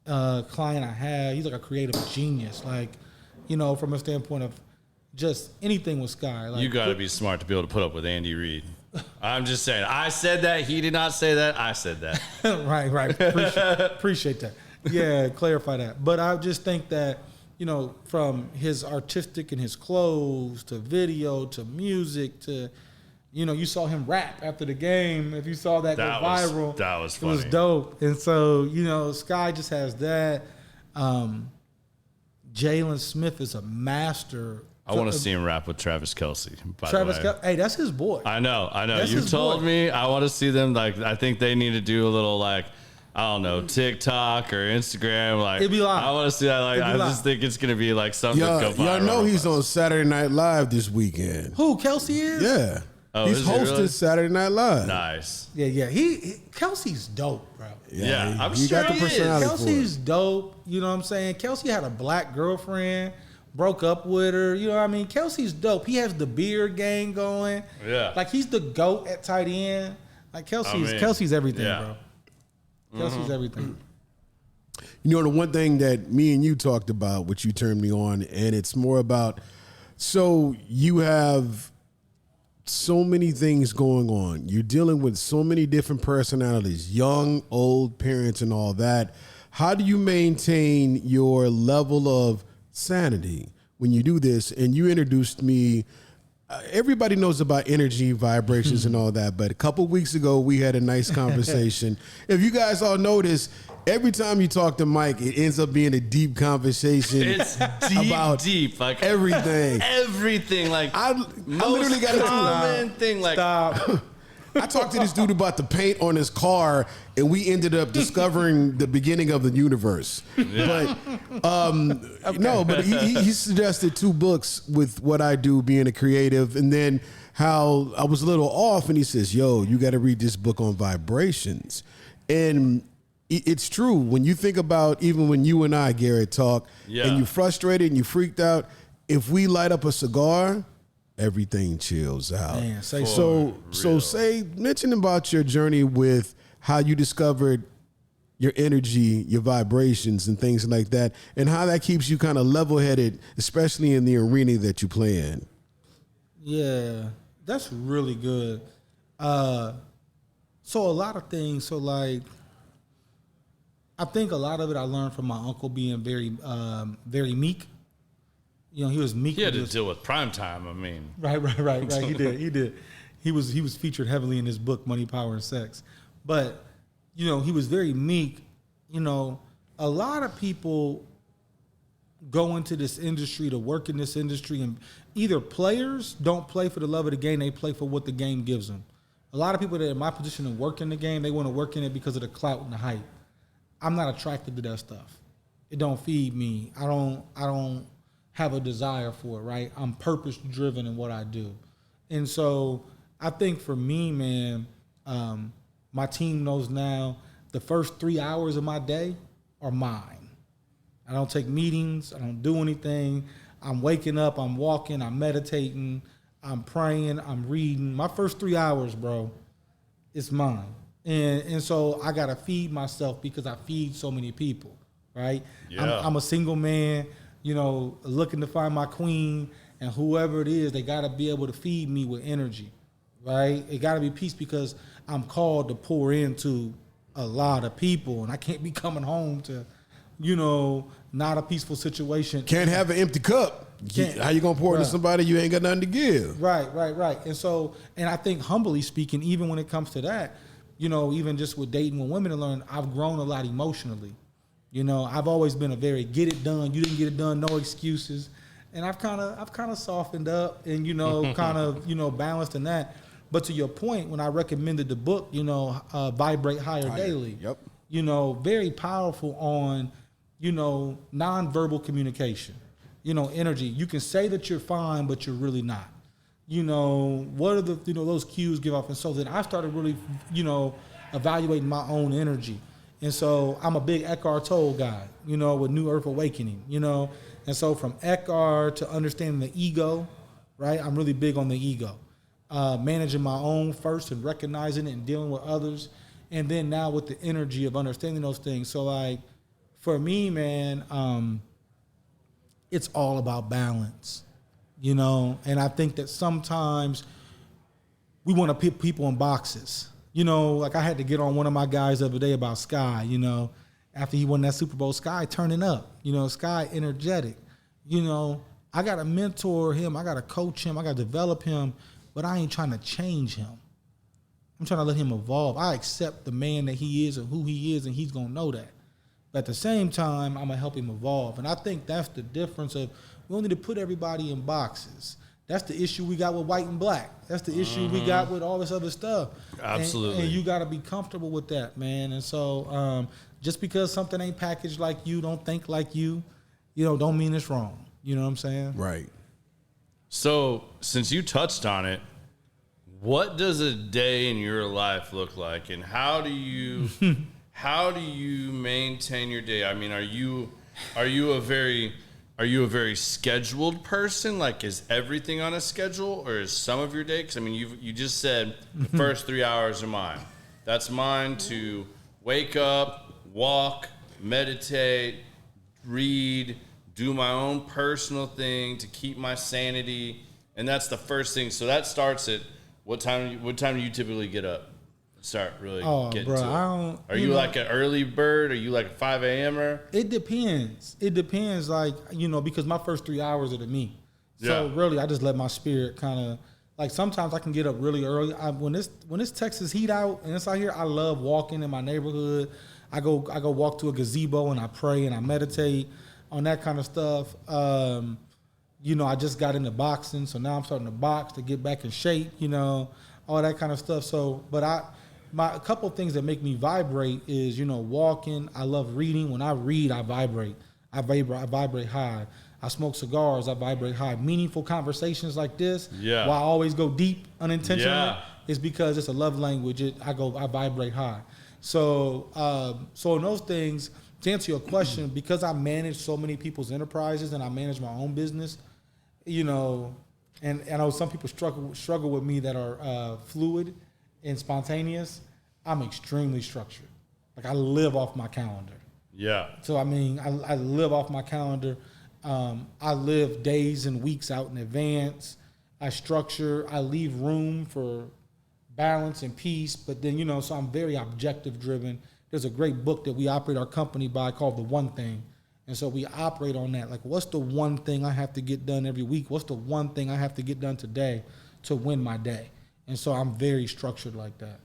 client I have. He's like a creative genius, from a standpoint of just anything with Sky. You got to be smart to be able to put up with Andy Reid. I'm just saying. I said that. He did not say that. I said that. Right. Appreciate that. Yeah, clarify that. But I just think that, from his artistic and his clothes to video to music to, you saw him rap after the game. If you saw that go viral, that was funny. It was dope. And so, Sky just has that. Jalen Smith is a master. I want to see him rap with Travis Kelce. Travis Kelce, hey, that's his boy. I know. You told me. I want to see them. I think they need to do a little I don't know, TikTok or Instagram. It'd be live. I want to see that. I just think it's gonna be something. Y'all know he's on Saturday Night Live this weekend. Who, Kelce is? Yeah. Oh, he's hosted really? Saturday Night Live. Nice. Yeah. Kelce's dope, bro. Yeah, I'm he sure got the he is. Kelce's dope. You know what I'm saying? Kelce had a black girlfriend, broke up with her. You know what I mean? Kelce's dope. He has the beard gang going. Yeah. He's the GOAT at tight end. Kelce's everything, bro. Kelce's everything. You know, the one thing that me and you talked about, which you turned me on, and it's more about, so you have so many things going on. You're dealing with so many different personalities, young, old, parents, and all that. How do you maintain your level of sanity when you do this? And you introduced me. Everybody knows about energy, vibrations, and all that. But a couple weeks ago, we had a nice conversation. If you guys all notice, every time you talk to Mike, it ends up being a deep conversation. It's deep, like everything. Everything, like I literally got a common thing, like Stop. I talked to this dude about the paint on his car, and we ended up discovering the beginning of the universe. Yeah. But no, but he suggested 2 books with what I do, being a creative, and then how I was a little off, and he says, "Yo, you got to read this book on vibrations." And it's true when you think about, even when you and I, Garrett, talk, and you frustrated and you freaked out. If we light up a cigar, everything chills out. Man, mention about your journey with how you discovered your energy, your vibrations, and things like that, and how that keeps you kind of level-headed, especially in the arena that you play in. Yeah, that's really good. So a lot of things. So like, I think a lot of it I learned from my uncle being very meek. You know, he was meek. He had to deal with prime time. I mean, right. He did. He was featured heavily in his book, Money, Power, and Sex. But, you know, he was very meek. You know, a lot of people go into this industry to work in this industry, and either players don't play for the love of the game, they play for what the game gives them. A lot of people that are in my position and work in the game, they want to work in it because of the clout and the hype. I'm not attracted to that stuff. It don't feed me. I don't have a desire for it, right? I'm purpose driven in what I do. And so I think for me, man, my team knows now the first 3 hours of my day are mine. I don't take meetings. I don't do anything. I'm waking up, I'm walking, I'm meditating, I'm praying, I'm reading. My first 3 hours, bro, it's mine. And so I got to feed myself because I feed so many people, right? Yeah. I'm a single man, you know, looking to find my queen, and whoever it is, they got to be able to feed me with energy, right? It got to be peace because I'm called to pour into a lot of people, and I can't be coming home to, you know, not a peaceful situation. Can't have an empty cup. How you gonna pour into somebody you ain't got nothing to give? Right. And so, and I think humbly speaking, even when it comes to that, you know, even just with dating with women and learn, I've grown a lot emotionally. You know, I've always been a very get it done. You didn't get it done, no excuses. And I've kind of softened up and, you know, kind of, you know, balanced in that. But to your point, when I recommended the book, you know, Vibrate Higher Daily, Yep. you know, very powerful on, you know, nonverbal communication, you know, energy. You can say that you're fine, but you're really not. You know, what are the, you know, those cues give off? And so then I started really, you know, evaluating my own energy. And so I'm a big Eckhart Tolle guy, you know, with New Earth Awakening, you know. And so from Eckhart to understanding the ego, right? I'm really big on the ego. Managing my own first and recognizing it and dealing with others. And then now with the energy of understanding those things. So like, for me, man, it's all about balance, you know? And I think that sometimes we want to put people in boxes. You know, like I had to get on one of my guys the other day about Sky, you know, after he won that Super Bowl. Sky turning up, you know, Sky energetic. You know, I got to mentor him. I got to coach him. I got to develop him, but I ain't trying to change him. I'm trying to let him evolve. I accept the man that he is and who he is, and he's going to know that. But at the same time, I'm going to help him evolve. And I think that's the difference of, we don't need to put everybody in boxes. That's the issue we got with white and black. That's the issue we got with all this other stuff. Absolutely. And you got to be comfortable with that, man. And so just because something ain't packaged like you, don't think like you know, don't mean it's wrong. You know what I'm saying? Right. So since you touched on it, what does a day in your life look like, and how do you maintain your day? I mean, are you a very scheduled person? Like, is everything on a schedule, or is some of your day? Because I mean, you just said the first 3 hours are mine. That's mine to wake up, walk, meditate, read, do my own personal thing to keep my sanity. And that's the first thing. So that starts at what time do you typically get up? Start really getting to it. Are you like an early bird? Are you like a 5 a.m.er? It depends. It depends, like, because my first 3 hours are to me. So really, I just let my spirit kind of, like, sometimes I can get up really early. When it's Texas heat out and it's out here, I love walking in my neighborhood. I go walk to a gazebo and I pray and I meditate on that kind of stuff. I just got into boxing, so now I'm starting to box to get back in shape, all that kind of stuff. So, but a couple of things that make me vibrate is, walking. I love reading. When I read, I vibrate. I vibrate high. I smoke cigars. I vibrate high. Meaningful conversations like this, why I always go deep unintentionally, is because it's a love language. I vibrate high. So in those things, to answer your question, because I manage so many people's enterprises and I manage my own business, and I know some people struggle with me that are fluid and spontaneous. I'm extremely structured. Like, I live off my calendar. Yeah. So I live off my calendar. I live days and weeks out in advance. I leave room for balance and peace, but then, so I'm very objective driven. There's a great book that we operate our company by called The One Thing. And so we operate on that. Like, what's the one thing I have to get done every week? What's the one thing I have to get done today to win my day? And so I'm very structured like that.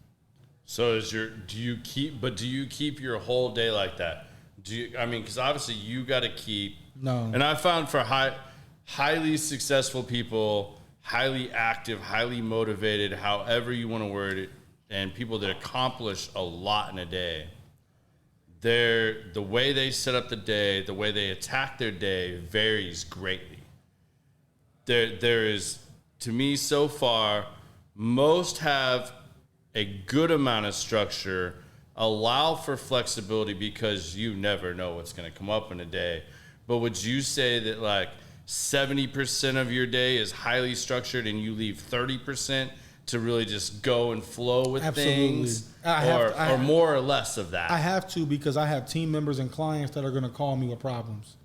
So do you keep your whole day like that? Because obviously you got to keep. No. And I found for highly successful people, highly active, highly motivated, however you want to word it, and people that accomplish a lot in a day, the way they set up the day, the way they attack their day varies greatly. There is, to me so far, most have a good amount of structure, allow for flexibility because you never know what's going to come up in a day. But would you say that like 70% of your day is highly structured and you leave 30% to really just go and flow with things? Or more or less of that? I have to, because I have team members and clients that are going to call me with problems.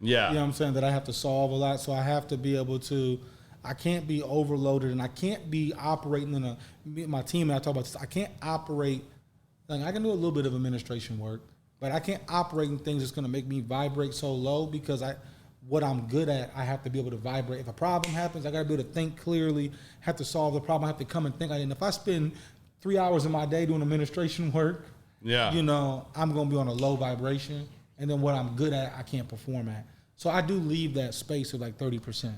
Yeah. You know what I'm saying? That I have to solve a lot. So I have to be able to, I can't be overloaded, and I can't be operating my team and I talk about this, I can't operate, like, I can do a little bit of administration work, but I can't operate in things that's going to make me vibrate so low, because what I'm good at, I have to be able to vibrate. If a problem happens, I got to be able to think clearly, have to solve the problem, I have to come and think. And if I spend 3 hours of my day doing administration work, I'm going to be on a low vibration. And then what I'm good at, I can't perform at. So I do leave that space of like 30%.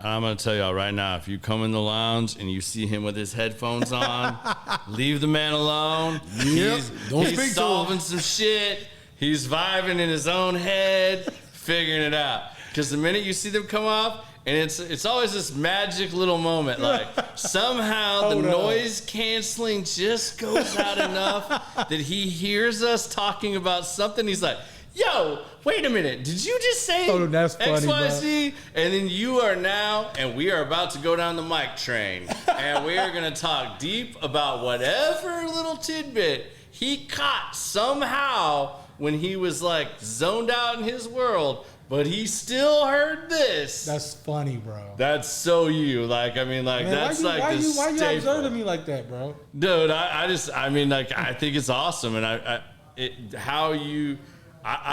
I'm going to tell y'all right now, if you come in the lounge and you see him with his headphones on, leave the man alone. Yep. He's solving some shit. He's vibing in his own head, figuring it out. Because the minute you see them come off, and it's always this magic little moment, like somehow the noise canceling just goes out enough that he hears us talking about something. He's like, yo, wait a minute. Did you just say that's funny, XYZ? And then you are now, and we are about to go down the mic train. And we are going to talk deep about whatever little tidbit he caught somehow when he was like zoned out in his world. But he still heard this. That's funny, bro. That's so you. Like, I mean, like, man, that's like the staple. Why you observing me like that, bro? Dude, I think it's awesome. And I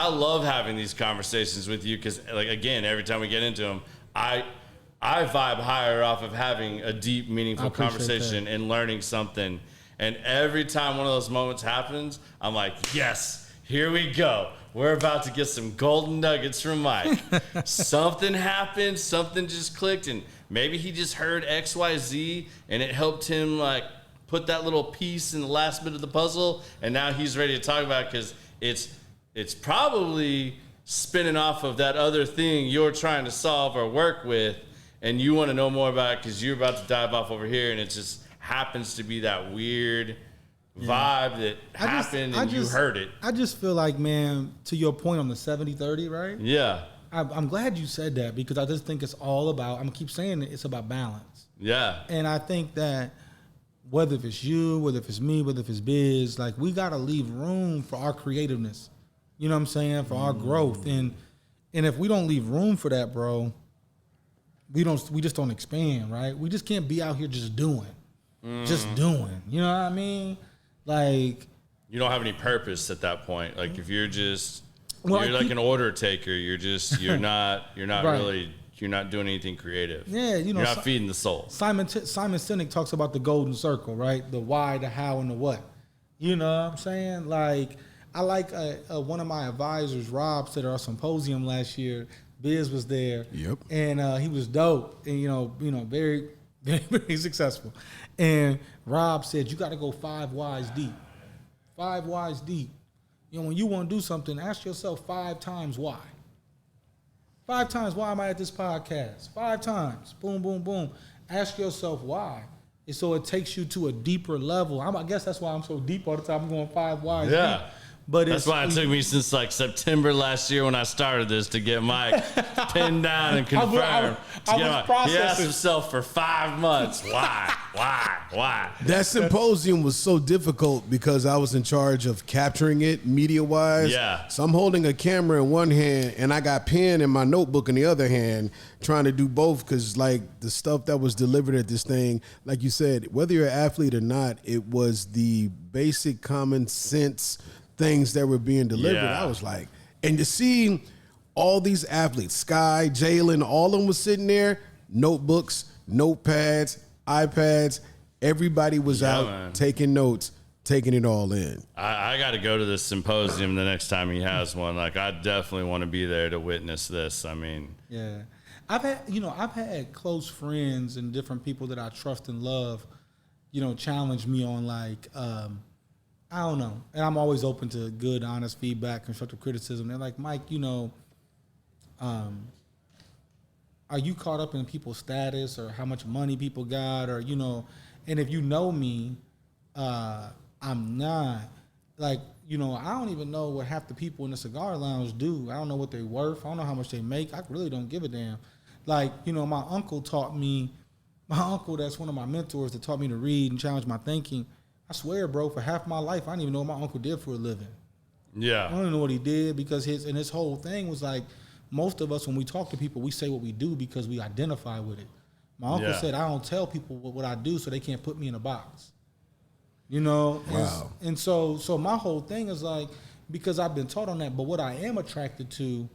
love having these conversations with you because, like, again, every time we get into them, I vibe higher off of having a deep, meaningful conversation and learning something. And every time one of those moments happens, I'm like, yes, here we go. We're about to get some golden nuggets from Mike. Something happened, something just clicked, and maybe he just heard XYZ, and it helped him, like, put that little piece in the last bit of the puzzle, and now he's ready to talk about it because it's probably spinning off of that other thing you're trying to solve or work with, and you want to know more about it because you're about to dive off over here, and it just happens to be that weird vibe that happened and you heard it. I just feel like, man, to your point on the 70-30, right? Yeah. I'm glad you said that because I just think it's all about, I'm going to keep saying it, it's about balance. Yeah. And I think that whether if it's you, whether if it's me, whether if it's Biz, like, we got to leave room for our creativeness. You know what I'm saying? For our growth. And if we don't leave room for that, bro, we just don't expand, right? We just can't be out here just doing. Just doing. You know what I mean? Like, you don't have any purpose at that point. Like if you're just Well, you're I like keep- an order taker, you're not Right. really, you're not doing anything creative. Yeah, you know, you're not feeding the soul. Simon Sinek talks about the golden circle, right? The why, the how, and the what. You know what I'm saying? Like, I like one of my advisors, Rob, said at our symposium last year. Biz was there. Yep. And he was dope, and very, very, very successful. And Rob said, you got to go 5 whys deep. 5 whys deep. You know, when you want to do something, ask yourself 5 times why. 5 times, why am I at this podcast? 5 times, boom, boom, boom. Ask yourself why. And so it takes you to a deeper level. I guess that's why I'm so deep all the time. I'm going 5 whys Yeah. deep. But That's why it took me since like September last year when I started this to get Mike pinned down and confirmed. I was He processing. asked himself for 5 months. Why? That symposium was so difficult because I was in charge of capturing it media-wise. Yeah. So I'm holding a camera in one hand and I got pen in my notebook in the other hand, trying to do both because, like, the stuff that was delivered at this thing, like you said, whether you're an athlete or not, it was the basic common sense things that were being delivered. Yeah. I was like, and to see all these athletes, Sky, Jalen, all of them was sitting there, notebooks, notepads, iPads, everybody was out man. taking notes, taking it all in. I got to go to this symposium the next time he has one. Like, I definitely want to be there to witness this. I mean, yeah. I've had close friends and different people that I trust and love, challenge me on like, I don't know. And I'm always open to good, honest feedback, constructive criticism. They're like, Mike, are you caught up in people's status or how much money people got or, and if you know me, I'm not. Like, I don't even know what half the people in the cigar lounge do. I don't know what they're worth. I don't know how much they make. I really don't give a damn. Like, my uncle that's one of my mentors that taught me to read and challenge my thinking. I swear, bro, for half my life, I didn't even know what my uncle did for a living. I yeah. don't even know what he did because his whole thing was like, most of us, when we talk to people, we say what we do because we identify with it. My uncle Yeah. said, I don't tell people what I do so they can't put me in a box. Wow. And so my whole thing is like, because I've been taught on that, but what I am attracted to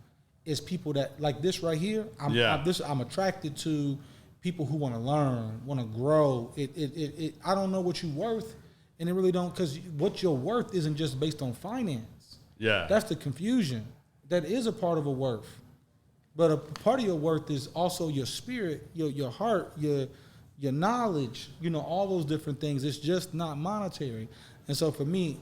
is people that, like this right here, I'm attracted to people who want to learn, want to grow. I don't know what you're worth. And it really don't, because what you're worth isn't just based on finance. Yeah. That's the confusion. That is a part of a worth. But a part of your worth is also your spirit, your heart, your knowledge, all those different things. It's just not monetary. And so for me,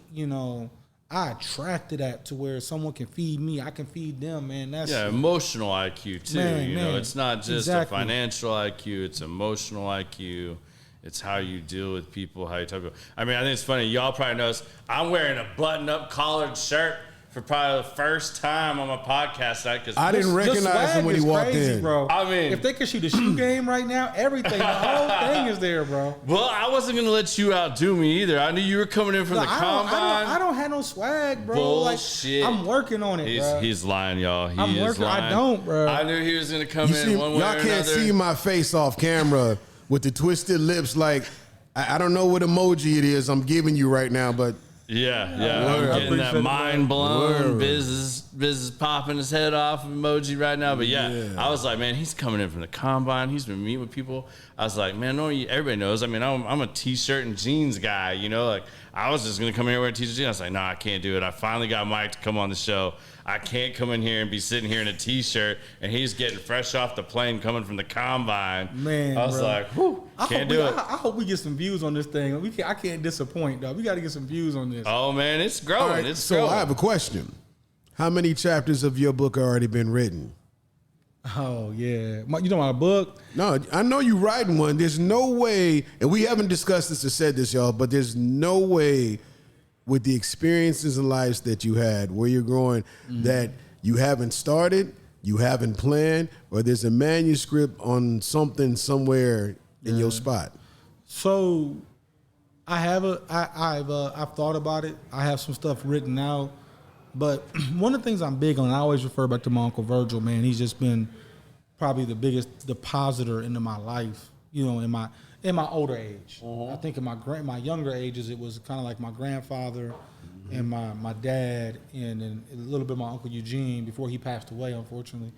I attracted that to where someone can feed me, I can feed them, man. That's emotional IQ too. Man, It's not just exactly. a financial IQ, it's emotional IQ. It's how you deal with people, how you talk about. I mean, I think it's funny. Y'all probably noticed I'm wearing a button-up collared shirt for probably the first time on my podcast night. Because I didn't recognize him when he walked in. Bro. I mean, if they could shoot a shoe game right now, everything, the whole thing is there, bro. Well, I wasn't gonna let you outdo me either. I knew you were coming in from the combine. I don't have no swag, bro. Bullshit. Like, I'm working on it, bro. He's lying, y'all. I'm working. I don't, bro. I knew he was gonna come in one way or y'all another. can't see my face off camera with the twisted lips. Like, I don't know what emoji it is I'm giving you right now, but Yeah. Word. I'm getting that mind blown. Word. Biz is popping his head off emoji right now. But yeah, I was like, man, he's coming in from the combine. He's been meeting with people. I was like, man, no, everybody knows. I mean, I'm a t-shirt and jeans guy, Like, I was just gonna come in here wearing t-shirt and jeans. I was like, no, I can't do it. I finally got Mike to come on the show. I can't come in here and be sitting here in a t-shirt and he's getting fresh off the plane coming from the combine. Man, I was bro. like, whew, can't do it. I hope we get some views on this thing. I can't disappoint, dog. We got to get some views on this. Oh man, it's growing. all right, It's so growing. I have a question. How many chapters of your book have already been written? Oh yeah, you know my book. No, I know you writing one. There's no way, and we haven't discussed this or said this, y'all, but there's no way with the experiences and lives that you had, where you're growing, that you haven't started, you haven't planned, or there's a manuscript on something somewhere in your spot. So I have I've thought about it. I have some stuff written out. But one of the things I'm big on, I always refer back to my Uncle Virgil, man. He's just been probably the biggest depositor into my life, you know, in my older age. I think in my younger ages, it was kind of like my grandfather and my dad and a little bit my Uncle Eugene before he passed away, unfortunately.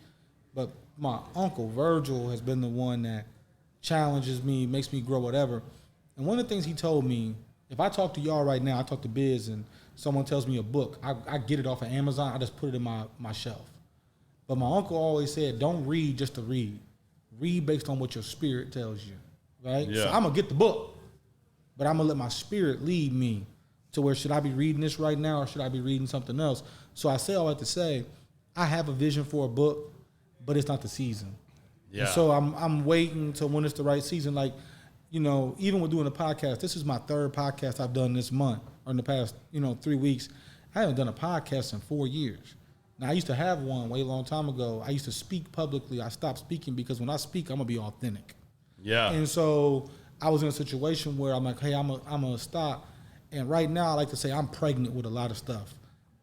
But my Uncle Virgil has been the one that challenges me, makes me grow, whatever. And one of the things he told me, if I talk to y'all right now, I talk to Biz and someone tells me a book, I get it off of Amazon, I just put it in my shelf. But my uncle always said, don't read just to read. Read based on what your spirit tells you, right? Yeah. So I'm going to get the book, but I'm going to let my spirit lead me to where should I be reading this right now or should I be reading something else? So I say all that to say, I have a vision for a book, but it's not the season. Yeah. And so I'm waiting till when it's the right season. Like, you know, even with doing a podcast, this is my third podcast I've done this month or in the past, 3 weeks. I haven't done a podcast in 4 years. Now, I used to have one way a long time ago. I used to speak publicly. I stopped speaking because when I speak, I'm going to be authentic. Yeah. And so I was in a situation where I'm like, hey, I'm going to stop. And right now, I like to say I'm pregnant with a lot of stuff.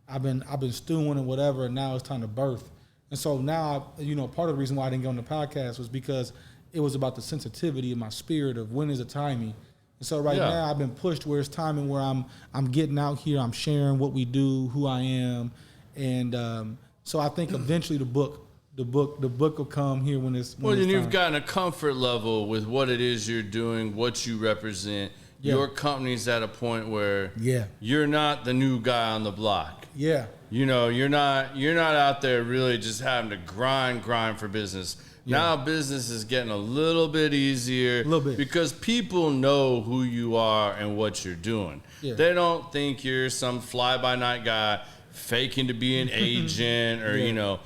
I've been stewing and whatever, and now it's time to birth. And so now, part of the reason why I didn't get on the podcast was because it was about the sensitivity in my spirit of when is the timing. And so now I've been pushed where it's timing where I'm getting out here, I'm sharing what we do, who I am. And so I think eventually the book will come here when it's Well, and you've time. gotten a comfort level with what it is you're doing, what you represent. Yeah. Your company's at a point where Yeah. you're not the new guy on the block. Yeah. You're not out there really just having to grind for business. Yeah. Now business is getting a little bit easier. A little bit. Because people know who you are and what you're doing. Yeah. They don't think you're some fly-by-night guy faking to be an agent or, Yeah.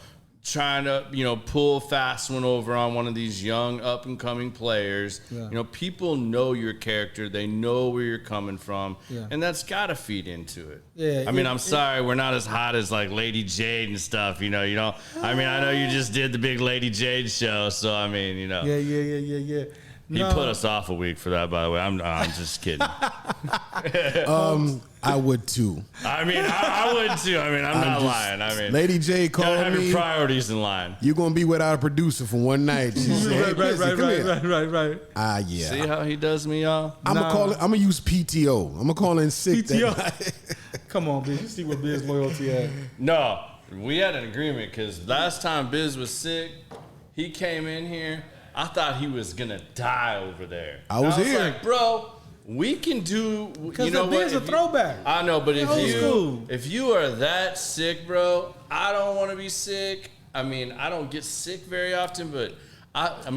Trying to, pull fast one over on one of these young up-and-coming players. Yeah. People know your character. They know where you're coming from. Yeah. And that's got to feed into it. Yeah, I'm sorry, we're not as hot as, like, Lady Jade and stuff, I know you just did the big Lady Jade show, so, Yeah. He put us off a week for that, by the way. I'm just kidding. I would too. I would too. I'm not lying. Lady J gotta called have me. your priorities in line. You're gonna be without a producer for one night. She said, hey, Busy, come here. Right. Yeah. See how he does me, y'all? I'm gonna use PTO. I'm gonna call in sick. PTO. That night. Come on, Biz. You see where Biz loyalty at. No, we had an agreement because last time Biz was sick, he came in here. I thought he was gonna die over there. I was here. Like, bro, we can do. Because the Biz a throwback. I know, but Old school. if you are that sick, bro, I don't want to be sick. I don't get sick very often, but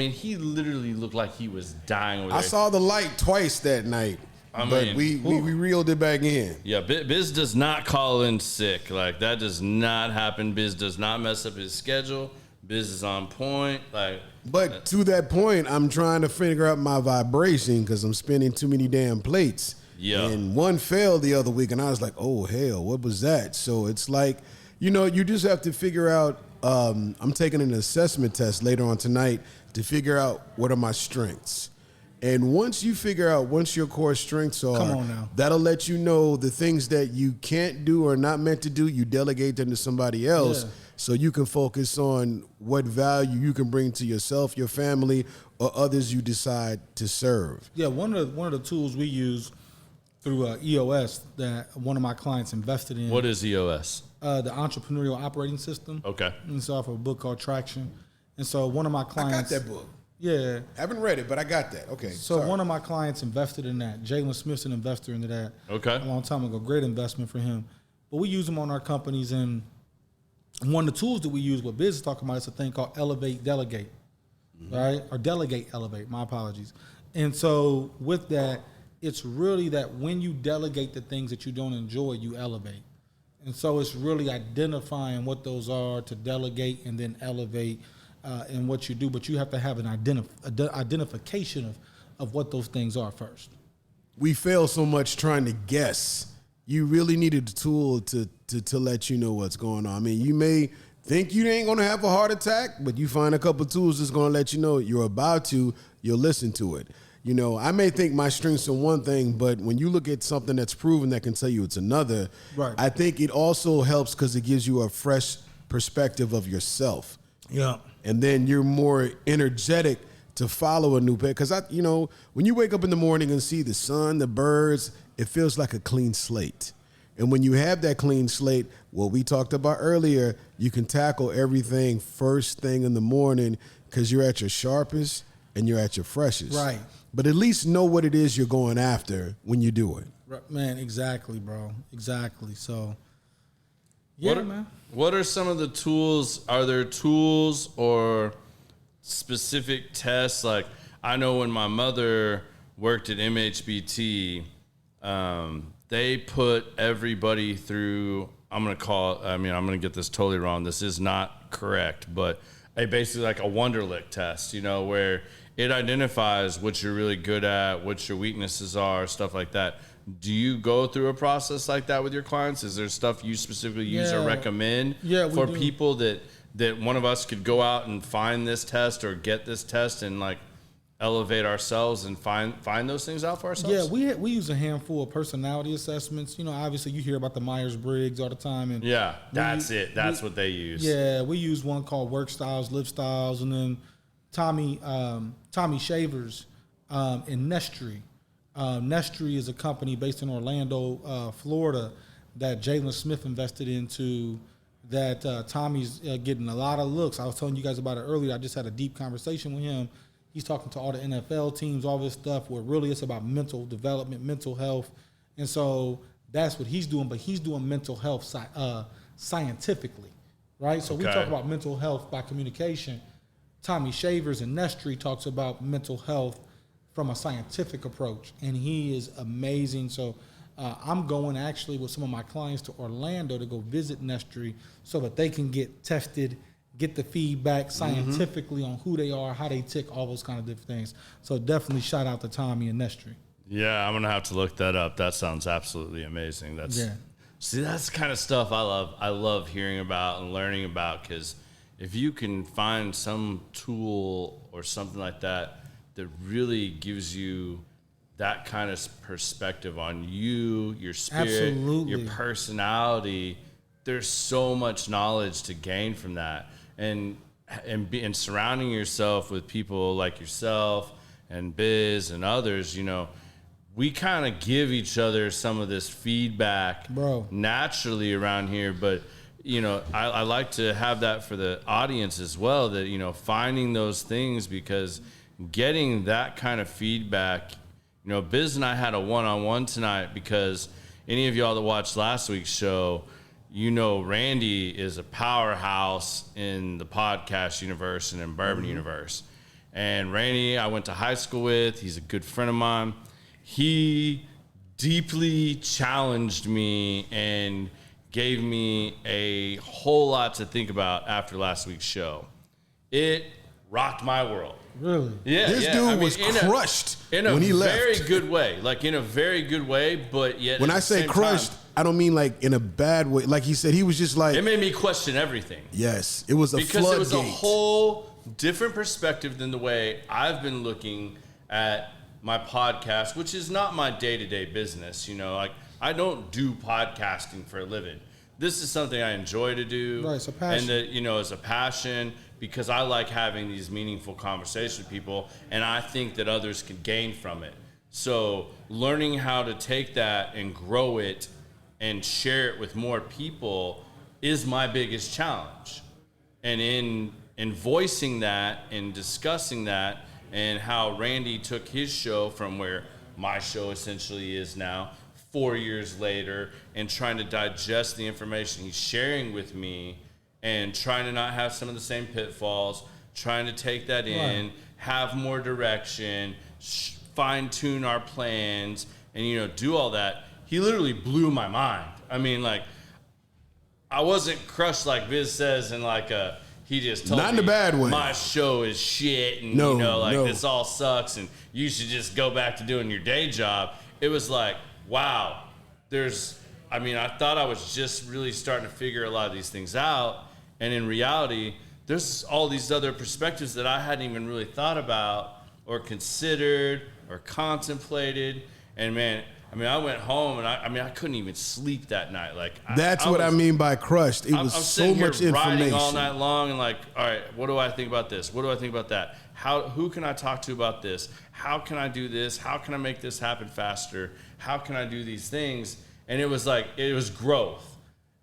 he literally looked like he was dying over there. I saw the light twice that night, but we reeled it back in. Yeah, Biz does not call in sick. Like, that does not happen. Biz does not mess up his schedule. Biz is on point. But to that point, I'm trying to figure out my vibration because I'm spinning too many damn plates. Yeah. And one failed the other week, and I was like, oh, hell, what was that? So it's like, you just have to figure out, I'm taking an assessment test later on tonight to figure out what are my strengths. And once your core strengths are, Come on now. that'll let you know the things that you can't do or not meant to do, you delegate them to somebody else. Yeah. So you can focus on what value you can bring to yourself, your family, or others you decide to serve. Yeah, one of the tools we use through EOS that one of my clients invested in. What is EOS? The Entrepreneurial Operating System. Okay. It's off of a book called Traction. And so one of my clients. I got that book. Yeah. Haven't read it, but I got that. Okay. So one of my clients invested in that. Jalen Smith's an investor into that. Okay. A long time ago. Great investment for him. But we use them on our companies, and one of the tools that we use, what Biz is talking about, is a thing called Elevate, Delegate, right? Or Delegate, Elevate, my apologies. And so with that, it's really that when you delegate the things that you don't enjoy, you elevate. And so it's really identifying what those are to delegate and then elevate in what you do. But you have to have an identification of what those things are first. We fail so much trying to guess. You really needed a tool to let you know what's going on. You may think you ain't going to have a heart attack, but you find a couple tools that's going to let you know you're about to, you'll listen to it. You know, I may think my strengths are one thing, but when you look at something that's proven that can tell you it's another, Right. I think it also helps because it gives you a fresh perspective of yourself. Yeah. And then you're more energetic to follow a new path. Because, when you wake up in the morning and see the sun, the birds, it feels like a clean slate. And when you have that clean slate, what we talked about earlier, you can tackle everything first thing in the morning because you're at your sharpest and you're at your freshest. Right. But at least know what it is you're going after when you do it. Man, exactly, bro. Exactly. So, yeah, man. What are some of the tools? Are there tools or specific tests? Like, I know when my mother worked at MHBT, they put everybody through, I'm going to get this totally wrong. This is not correct, but basically like a Wonderlic test, where it identifies what you're really good at, what your weaknesses are, stuff like that. Do you go through a process like that with your clients? Is there stuff you specifically use or recommend for people that one of us could go out and find this test or get this test and like elevate ourselves and find those things out for ourselves? Yeah, we use a handful of personality assessments. Obviously you hear about the Myers-Briggs all the time. And yeah, that's it. That's what they use. Yeah, we use one called Work Styles, Live Styles, and then Tommy Shavers in Nestry. Nestry is a company based in Orlando, Florida, that Jalen Smith invested into, that Tommy's getting a lot of looks. I was telling you guys about it earlier. I just had a deep conversation with him. He's talking to all the NFL teams, all this stuff, where really it's about mental development, mental health. And so that's what he's doing, but he's doing mental health scientifically, right? So we talk about mental health by communication. Tommy Shavers in Nestry talks about mental health from a scientific approach, and he is amazing. So I'm going actually with some of my clients to Orlando to go visit Nestry so that they can get tested, get the feedback scientifically on who they are, how they tick, all those kind of different things. So definitely shout out to Tommy and Nestry. Yeah, I'm going to have to look that up. That sounds absolutely amazing. See, that's the kind of stuff I love. I love hearing about and learning about, because if you can find some tool or something like that that really gives you that kind of perspective on you, your spirit, your personality, there's so much knowledge to gain from that. And surrounding yourself with people like yourself and Biz and others, we kind of give each other some of this feedback naturally around here. But, I like to have that for the audience as well, that, finding those things, because getting that kind of feedback, Biz and I had a one-on-one tonight, because any of y'all that watched last week's show, Randy is a powerhouse in the podcast universe and in bourbon universe. And Randy, I went to high school with. He's a good friend of mine. He deeply challenged me and gave me a whole lot to think about after last week's show. It rocked my world. Really? Yeah. This dude was crushed when he left. In a very good way. Like, in a very good way, but yet when I say crushed, I don't mean like in a bad way. Like he said, he was just like... It made me question everything. Yes. It was a floodgate. Because it was a whole different perspective than the way I've been looking at my podcast, which is not my day-to-day business. Like, I don't do podcasting for a living. This is something I enjoy to do. Right, it's a passion. And that, it's a passion, because I like having these meaningful conversations with people, and I think that others can gain from it. So learning how to take that and grow it and share it with more people is my biggest challenge. And in voicing that and discussing that, and how Randy took his show from where my show essentially is now, 4 years later, and trying to digest the information he's sharing with me, and trying to not have some of the same pitfalls, trying to take that in, have more direction, fine-tune our plans, and, do all that. He literally blew my mind. I mean, like, I wasn't crushed like Biz says, and he just told me, not in a bad way, my show is shit, and this all sucks, and you should just go back to doing your day job. It was like, wow, I thought I was just really starting to figure a lot of these things out, and in reality, there's all these other perspectives that I hadn't even really thought about or considered or contemplated. And man, I mean, I went home and I couldn't even sleep that night. Like that's what I mean by crushed. It was I'm so sitting much here information writing all night long and like, all right, what do I think about this? What do I think about that? Who can I talk to about this? How can I do this? How can I make this happen faster? How can I do these things? And it was growth,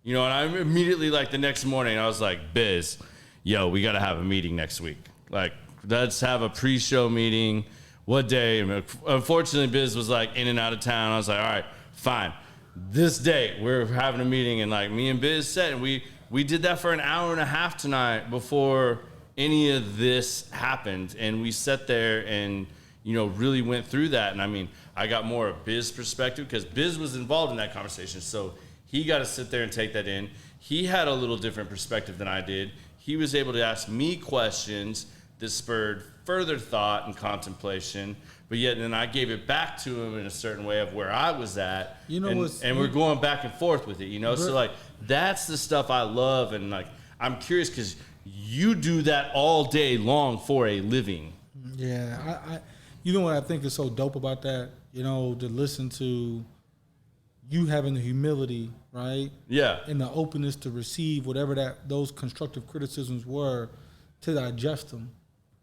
you know. And I immediately, like the next morning, I was like, Biz, yo, we got to have a meeting next week. Like, let's have a pre-show meeting. What day? Unfortunately, Biz was like in and out of town. I was like, all right, fine. This date, we're having a meeting, and like me and Biz said, and we did that for an hour and a half tonight before any of this happened, and we sat there and, you know, really went through that. And I mean, I got more of Biz perspective because Biz was involved in that conversation, so he got to sit there and take that in. He had a little different perspective than I did. He was able to ask me questions that spurred further thought and contemplation, but yet then I gave it back to him in a certain way of where I was at, you know, and we're going back and forth with it, you know. So like that's the stuff I love, and like I'm curious because you do that all day long for a living. Yeah, I you know what I think is so dope about that, you know, to listen to you having the humility, right? Yeah, and the openness to receive whatever those constructive criticisms were, to digest them.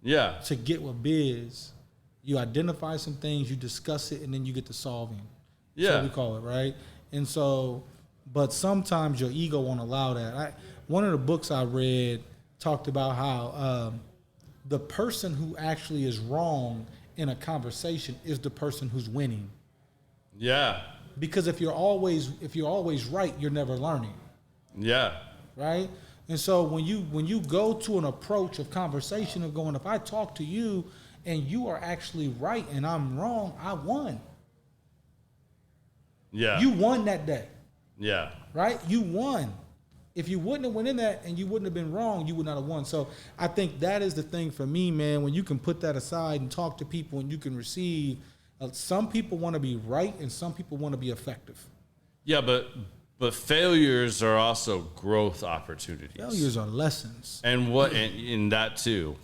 Yeah. To get with Biz, you identify some things, you discuss it, and then you get to solving. Yeah. That's what we call it, right? And so, but sometimes your ego won't allow that. One of the books I read talked about how the person who actually is wrong in a conversation is the person who's winning. Yeah. Because if you're always right, you're never learning. Yeah. Right? And so when you go to an approach of conversation of going, if I talk to you and you are actually right and I'm wrong, I won. Yeah. You won that day. Yeah. Right? You won. If you wouldn't have went in that and you wouldn't have been wrong, you would not have won. So I think that is the thing for me, man, when you can put that aside and talk to people and you can receive. Some people want to be right and some people want to be effective. Yeah, but failures are also growth opportunities. Failures are lessons. And what in that too.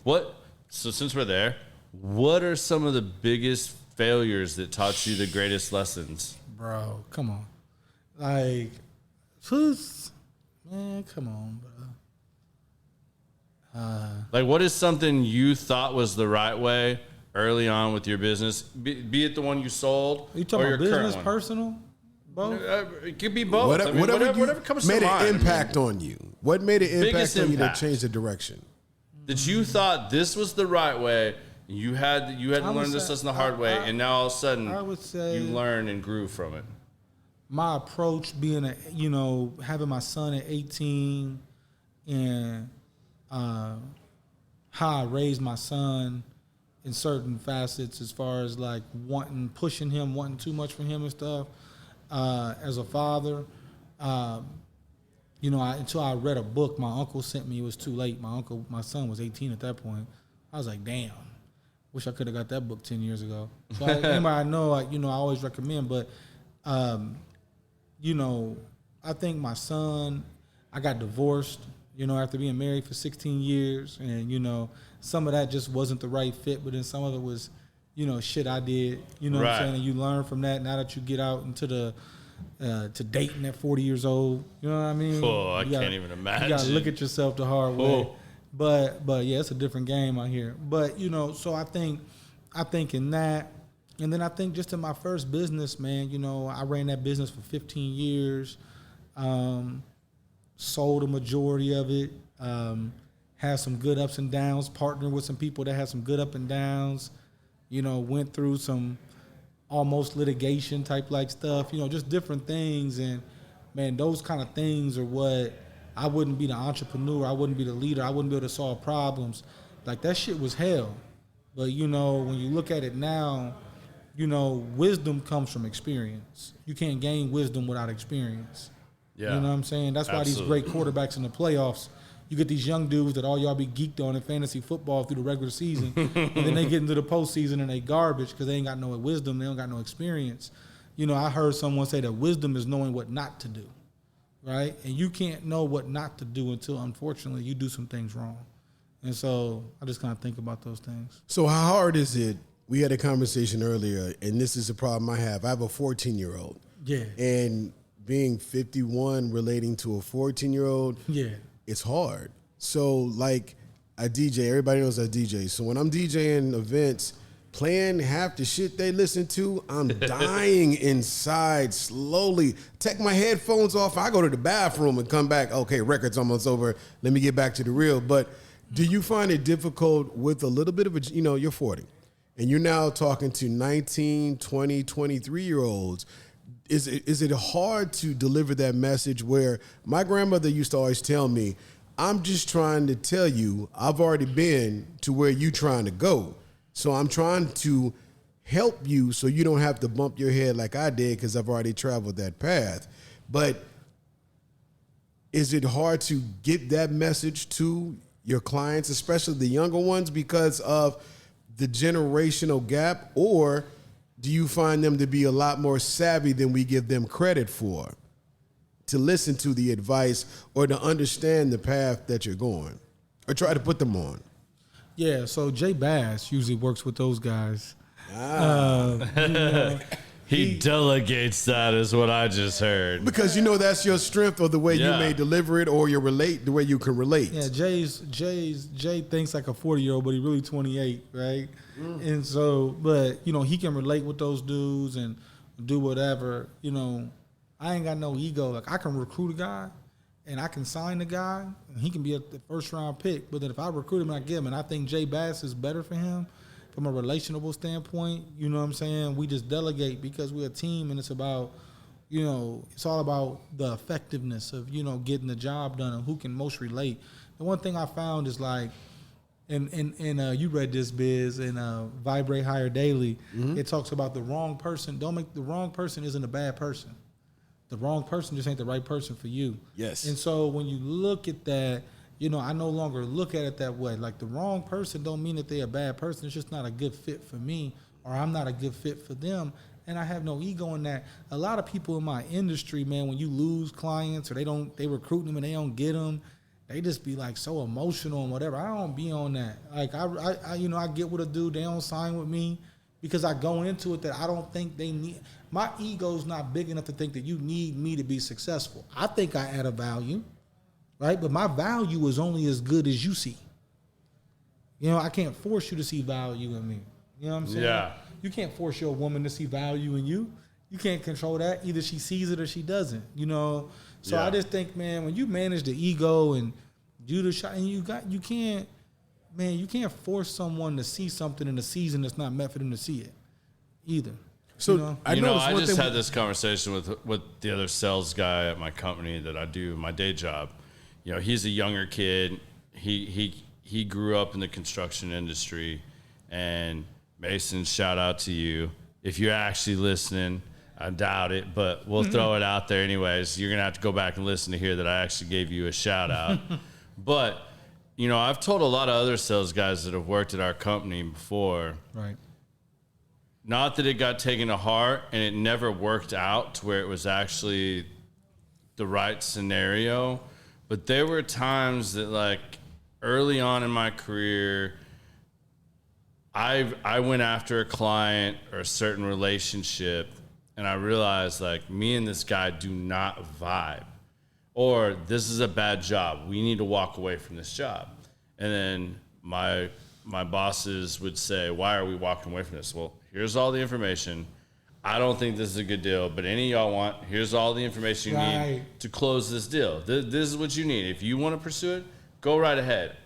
So since we're there, what are some of the biggest failures that taught you the greatest lessons? Bro, come on. Like, man, come on, bro. Like, what is something you thought was the right way early on with your business? Be it the one you sold Are you talking or your about business, current one? Personal? Both? It could be both. Whatever comes made to mind. an impact on you. What made an Biggest impact on you that impact. changed the direction? That you thought this was the right way. You had to learn this lesson the hard way, and now all of a sudden I would say you learned and grew from it. My approach being having my son at 18 and how I raised my son in certain facets as far as like pushing him, wanting too much for him and stuff. As a father, until I read a book my uncle sent me, it was too late. My son was 18 at that point. I was like, damn, wish I could have got that book 10 years ago. So anybody I know, I always recommend. But, I think my son, I got divorced, after being married for 16 years. And, some of that just wasn't the right fit, but then some of it was, shit I did, what I'm saying? And you learn from that now that you get out into to dating at 40 years old. You know what I mean? Oh, I can't even imagine. You got to look at yourself the hard way. But yeah, it's a different game out here. But, so I think in that, and then I think just in my first business, man, I ran that business for 15 years, sold a majority of it, had some good ups and downs, partnered with some people that had some good up and downs, went through some almost litigation type like stuff, just different things. And man, those kind of things are what I wouldn't be the entrepreneur. I wouldn't be the leader. I wouldn't be able to solve problems. Like that shit was hell. But when you look at it now, wisdom comes from experience. You can't gain wisdom without experience. Yeah. You know what I'm saying? That's why these great quarterbacks in the playoffs, you get these young dudes that all y'all be geeked on in fantasy football through the regular season, and then they get into the postseason and they garbage because they ain't got no wisdom, they don't got no experience. I heard someone say that wisdom is knowing what not to do, right? And you can't know what not to do until, unfortunately, you do some things wrong. And so I just kind of think about those things. So how hard is it we had a conversation earlier, and this is a problem I have. I have a 14-year-old. Yeah. And being 51, relating to a 14-year-old, Yeah. it's hard. So, like, I DJ. Everybody knows I DJ. So when I'm DJing events, playing half the shit they listen to, I'm dying inside slowly. Take my headphones off. I go to the bathroom and come back. Okay, record's almost over. Let me get back to the real. But do you find it difficult with a little bit of a, you're 40, and you're now talking to 19, 20, 23-year-olds. Is it hard to deliver that message where my grandmother used to always tell me, I'm just trying to tell you I've already been to where you're trying to go. So I'm trying to help you so you don't have to bump your head like I did because I've already traveled that path. But is it hard to get that message to your clients, especially the younger ones, because of the generational gap? Or do you find them to be a lot more savvy than we give them credit for, to listen to the advice or to understand the path that you're going, or try to put them on? Yeah, so Jay Bass usually works with those guys. He delegates that, is what I just heard. Because that's your strength, or the way you may deliver it, or the way you can relate. Yeah, Jay thinks like a 40-year-old, but he's really 28, right? And so, but he can relate with those dudes and do whatever. I ain't got no ego. Like, I can recruit a guy and I can sign the guy and he can be the first round pick. But then if I recruit him and I get him, and I think Jay Bass is better for him from a relational standpoint, you know what I'm saying? We just delegate because we're a team, and it's about, it's all about the effectiveness of, getting the job done and who can most relate. The one thing I found is like, and you read this, Biz, in Vibrate Higher Daily, it talks about the wrong person. The wrong person isn't a bad person. The wrong person just ain't the right person for you. Yes. And so when you look at that, I no longer look at it that way. Like, the wrong person don't mean that they're a bad person. It's just not a good fit for me, or I'm not a good fit for them. And I have no ego in that. A lot of people in my industry, man, when you lose clients or they recruit them and they don't get them, they just be like so emotional and whatever. I don't be on that. Like, I get with a dude, they don't sign with me because I go into it that I don't think they need. My ego's not big enough to think that you need me to be successful. I think I add a value, right? But my value is only as good as you see. I can't force you to see value in me. You know what I'm saying? Yeah. You can't force your woman to see value in you. You can't control that. Either she sees it or she doesn't, So I just think, man, when you manage the ego and do the shot, and you can't force someone to see something in a season that's not meant for them to see it either. So I just had this conversation with the other sales guy at my company that I do my day job. He's a younger kid. He grew up in the construction industry. And Mason, shout out to you. If you're actually listening, I doubt it, but we'll throw it out there anyways. You're going to have to go back and listen to hear that I actually gave you a shout out. But, I've told a lot of other sales guys that have worked at our company before. Right. Not that it got taken to heart and it never worked out to where it was actually the right scenario. But there were times that, like, early on in my career, I went after a client or a certain relationship, and I realized, like, me and this guy do not vibe. Or this is a bad job. We need to walk away from this job. And then my bosses would say, why are we walking away from this? Well, here's all the information. I don't think this is a good deal, but any of y'all want, here's all the information you need to close this deal. This is what you need. If you want to pursue it, go right ahead.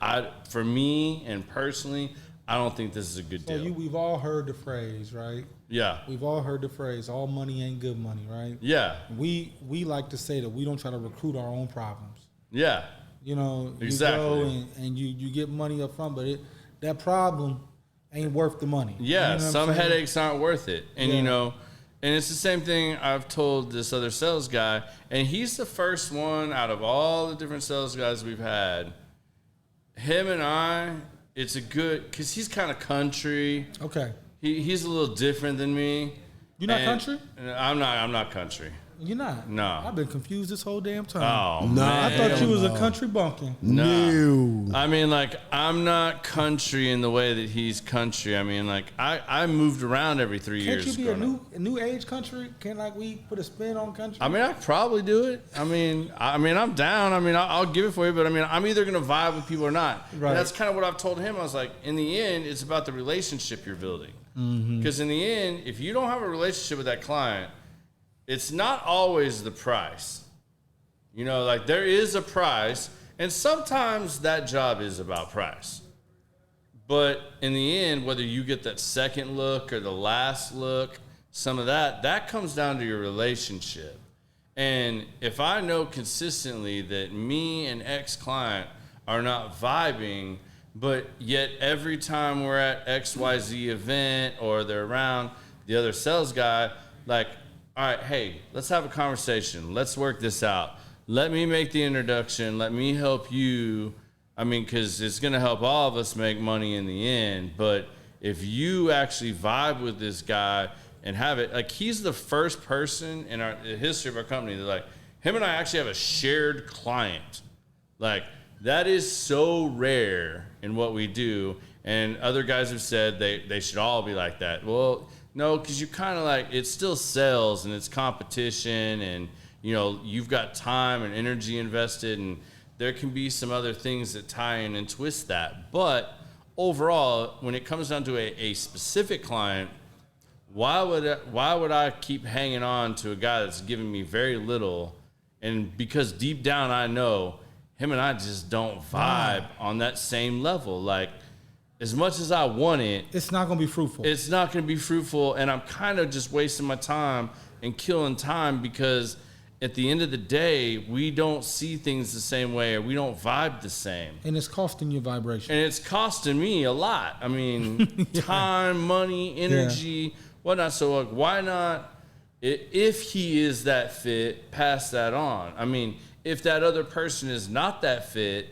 For me and personally, I don't think this is a good deal. We've all heard the phrase, right? Yeah. We've all heard the phrase, all money ain't good money, right? Yeah. We like to say that we don't try to recruit our own problems. Yeah. Exactly. You go and you get money up front, but that problem ain't worth the money. Yeah, some headaches aren't worth it. And, and it's the same thing I've told this other sales guy, and he's the first one out of all the different sales guys we've had. Him and I, it's a good, because he's kind of country. Okay. He's a little different than me. You're not country? I'm not country. You're not? No. I've been confused this whole damn time. Oh, No. man. I thought you was a country bumpkin. No. I mean, like, I'm not country in the way that he's country. I mean, like, I moved around every 3 years. Can't you be a new age country? Can like we put a spin on country? I mean, I could probably do it. I mean, I'm down. I mean, I'll give it for you, but I mean, I'm either gonna vibe with people or not. Right. And that's kind of what I've told him. I was like, in the end, it's about the relationship you're building. Because in the end, if you don't have a relationship with that client, it's not always the price. You know, like there is a price, and sometimes that job is about price. But in the end, whether you get that second look or the last look, some of that comes down to your relationship. And if I know consistently that me and ex-client are not vibing, but yet every time we're at XYZ event or they're around the other sales guy, like, all right, hey, let's have a conversation. Let's work this out. Let me make the introduction. Let me help you. I mean, because it's going to help all of us make money in the end. But if you actually vibe with this guy and have it, like he's the first person in the history of our company that like, him and I actually have a shared client. Like, that is so rare in what we do. And other guys have said they should all be like that. Well, no, because you kind of like, it's still sales and it's competition and, you know, you've got time and energy invested and there can be some other things that tie in and twist that. But overall, when it comes down to a specific client, why would I keep hanging on to a guy that's giving me very little? And because deep down I know him and I just don't vibe on that same level. Like, as much as I want it, it's not going to be fruitful. It's not going to be fruitful, and I'm kind of just wasting my time and killing time because at the end of the day, we don't see things the same way or we don't vibe the same. And it's costing you vibration. And it's costing me a lot. I mean, time, money, energy, whatnot. So like, why not, if he is that fit, pass that on? I mean, if that other person is not that fit.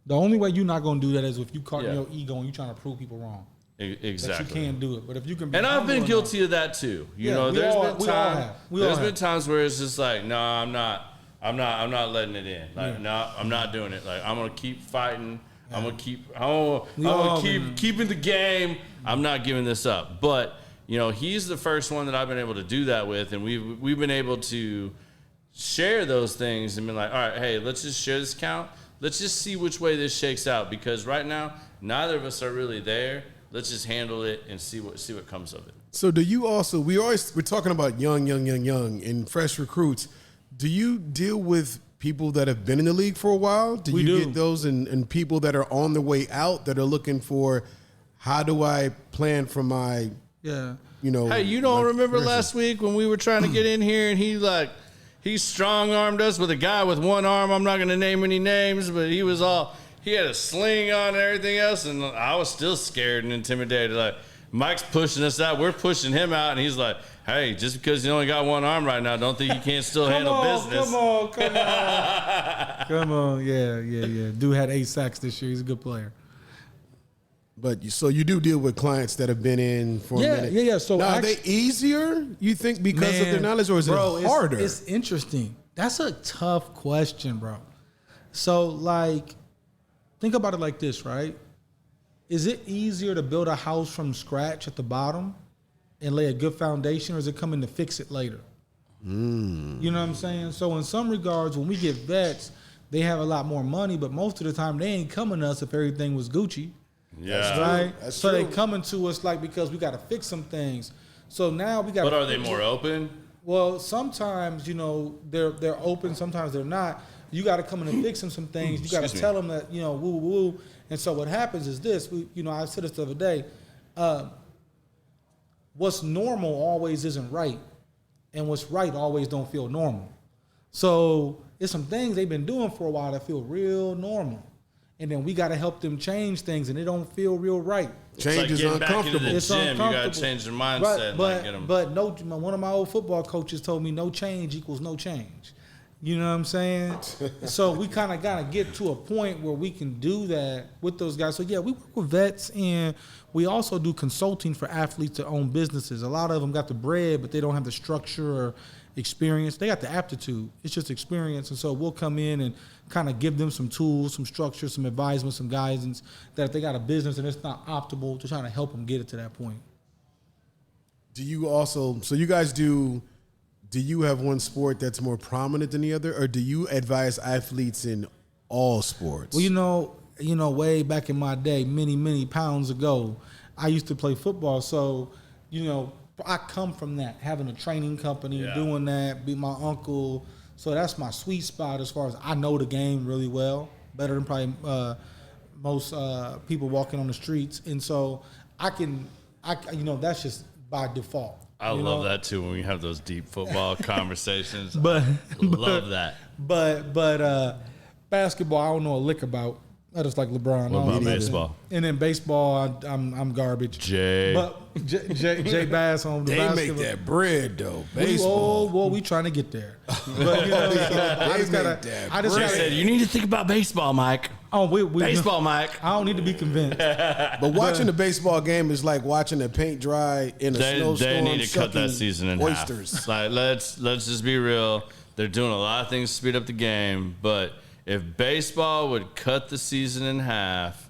The only way you're not going to do that is if you caught in your ego and you're trying to prove people wrong. Exactly. That you can't do it. But if you can be, and I've been guilty of that too. You know, there's been times where it's just like, no, I'm not letting it in. Like, no, I'm not doing it. Like, I'm gonna keep fighting. Yeah. I'm gonna keep keeping the game. I'm not giving this up. But you know, he's the first one that I've been able to do that with, and we've been able to share those things and be like, all right, hey, let's just share this account. Let's just see which way this shakes out because right now neither of us are really there. Let's just handle it and see what comes of it. So do you also, we're talking about young and fresh recruits. Do you deal with people that have been in the league for a while? Do you get those and people that are on their way out that are looking for, how do I plan for my, you know. Hey, you don't remember last week when we were trying to get in here and he strong-armed us with a guy with one arm. I'm not going to name any names, but he had a sling on and everything else, and I was still scared and intimidated. Like, Mike's pushing us out. We're pushing him out, and he's like, hey, just because you only got one arm right now, don't think you can't still handle business. Come on. Come on. Yeah. Dude had 8 sacks this year. He's a good player. But so you do deal with clients that have been in for a minute. Yeah. So now, are they easier, you think, because of their knowledge, or is it harder? It's interesting. That's a tough question, bro. So, like, think about it like this, right? Is it easier to build a house from scratch at the bottom and lay a good foundation, or is it coming to fix it later? You know what I'm saying? So in some regards, when we get vets, they have a lot more money, but most of the time they ain't coming to us if everything was Gucci. Yeah. Right? That's so true. they coming to us like because we got to fix some things. So now we got. But are they more open? Well, sometimes, you know, they're open, sometimes they're not. You got to come in and fix them some things. You got to tell them that, you know, woo. And so what happens is this, I said this the other day, what's normal always isn't right. And what's right always don't feel normal. So it's some things they've been doing for a while that feel real normal. And then we got to help them change things, and it don't feel real right. Change is uncomfortable. It's gym, you got to change their mindset. But one of my old football coaches told me no change equals no change. You know what I'm saying? So we kind of got to get to a point where we can do that with those guys. So, yeah, we work with vets, and we also do consulting for athletes that own businesses. A lot of them got the bread, but they don't have the structure experience. They got the aptitude. It's just experience. And so we'll come in and kind of give them some tools, some structure, some advisement, some guidance that if they got a business and it's not optimal, to try to help them get it to that point. Do you also, so you guys do you have one sport that's more prominent than the other, or do you advise athletes in all sports? Well, way back in my day, many pounds ago, I used to play football. So, I come from that, having a training company, doing that, be my uncle. So that's my sweet spot as far as I know the game really well, better than probably most people walking on the streets. And so that's just by default. I love that too when we have those deep football conversations. But love that. But basketball, I don't know a lick about. I just like LeBron. What about baseball? And then baseball, I'm garbage. But Jay Bass on the basketball. They make that bread though. Baseball. We trying to get there. But I just said you need to think about baseball, Mike. Oh, baseball, Mike. I don't need to be convinced. But watching the baseball game is like watching the paint dry in a snowstorm. They need to cut that season in oysters. half. Like, let's just be real. They're doing a lot of things to speed up the game, but if baseball would cut the season in half,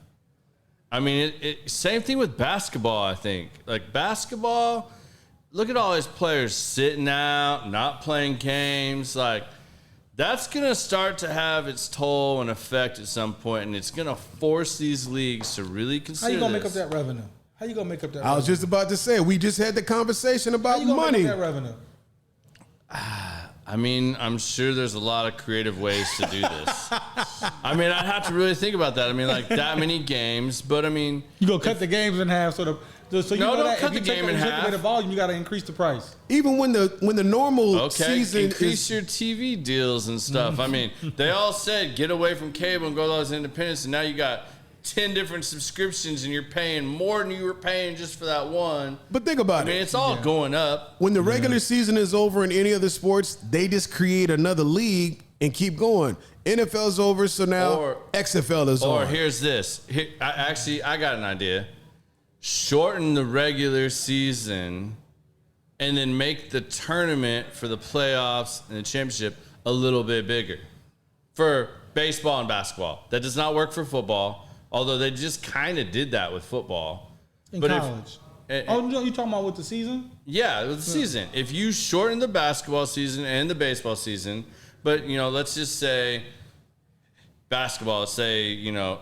I mean, same thing with basketball, I think. Like basketball, look at all these players sitting out, not playing games. Like, that's going to start to have its toll and effect at some point, and it's going to force these leagues to really consider How you going to make up that revenue? How you going to make up that revenue? I was just about to say, we just had the conversation about How you gonna money. Make up that revenue? I mean, I'm sure there's a lot of creative ways to do this. I mean, I'd have to really think about that. I mean, like that many games, but I mean, you gonna cut the games in half, so don't cut the game in half. The volume, you got to increase the price. Even when the normal season increase your TV deals and stuff. I mean, they all said get away from cable and go to those independents, and now you got 10 different subscriptions and you're paying more than you were paying just for that one. But think about it. I mean, it's all going up. When the regular season is over in any other sports, they just create another league and keep going. NFL's over, so now XFL is on. Or here's this. I got an idea. Shorten the regular season and then make the tournament for the playoffs and the championship a little bit bigger. For baseball and basketball. That does not work for football. Although they just kind of did that with football. In college. You talking about with the season? Yeah, with the season. If you shorten the basketball season and the baseball season, but, let's just say basketball, let's say,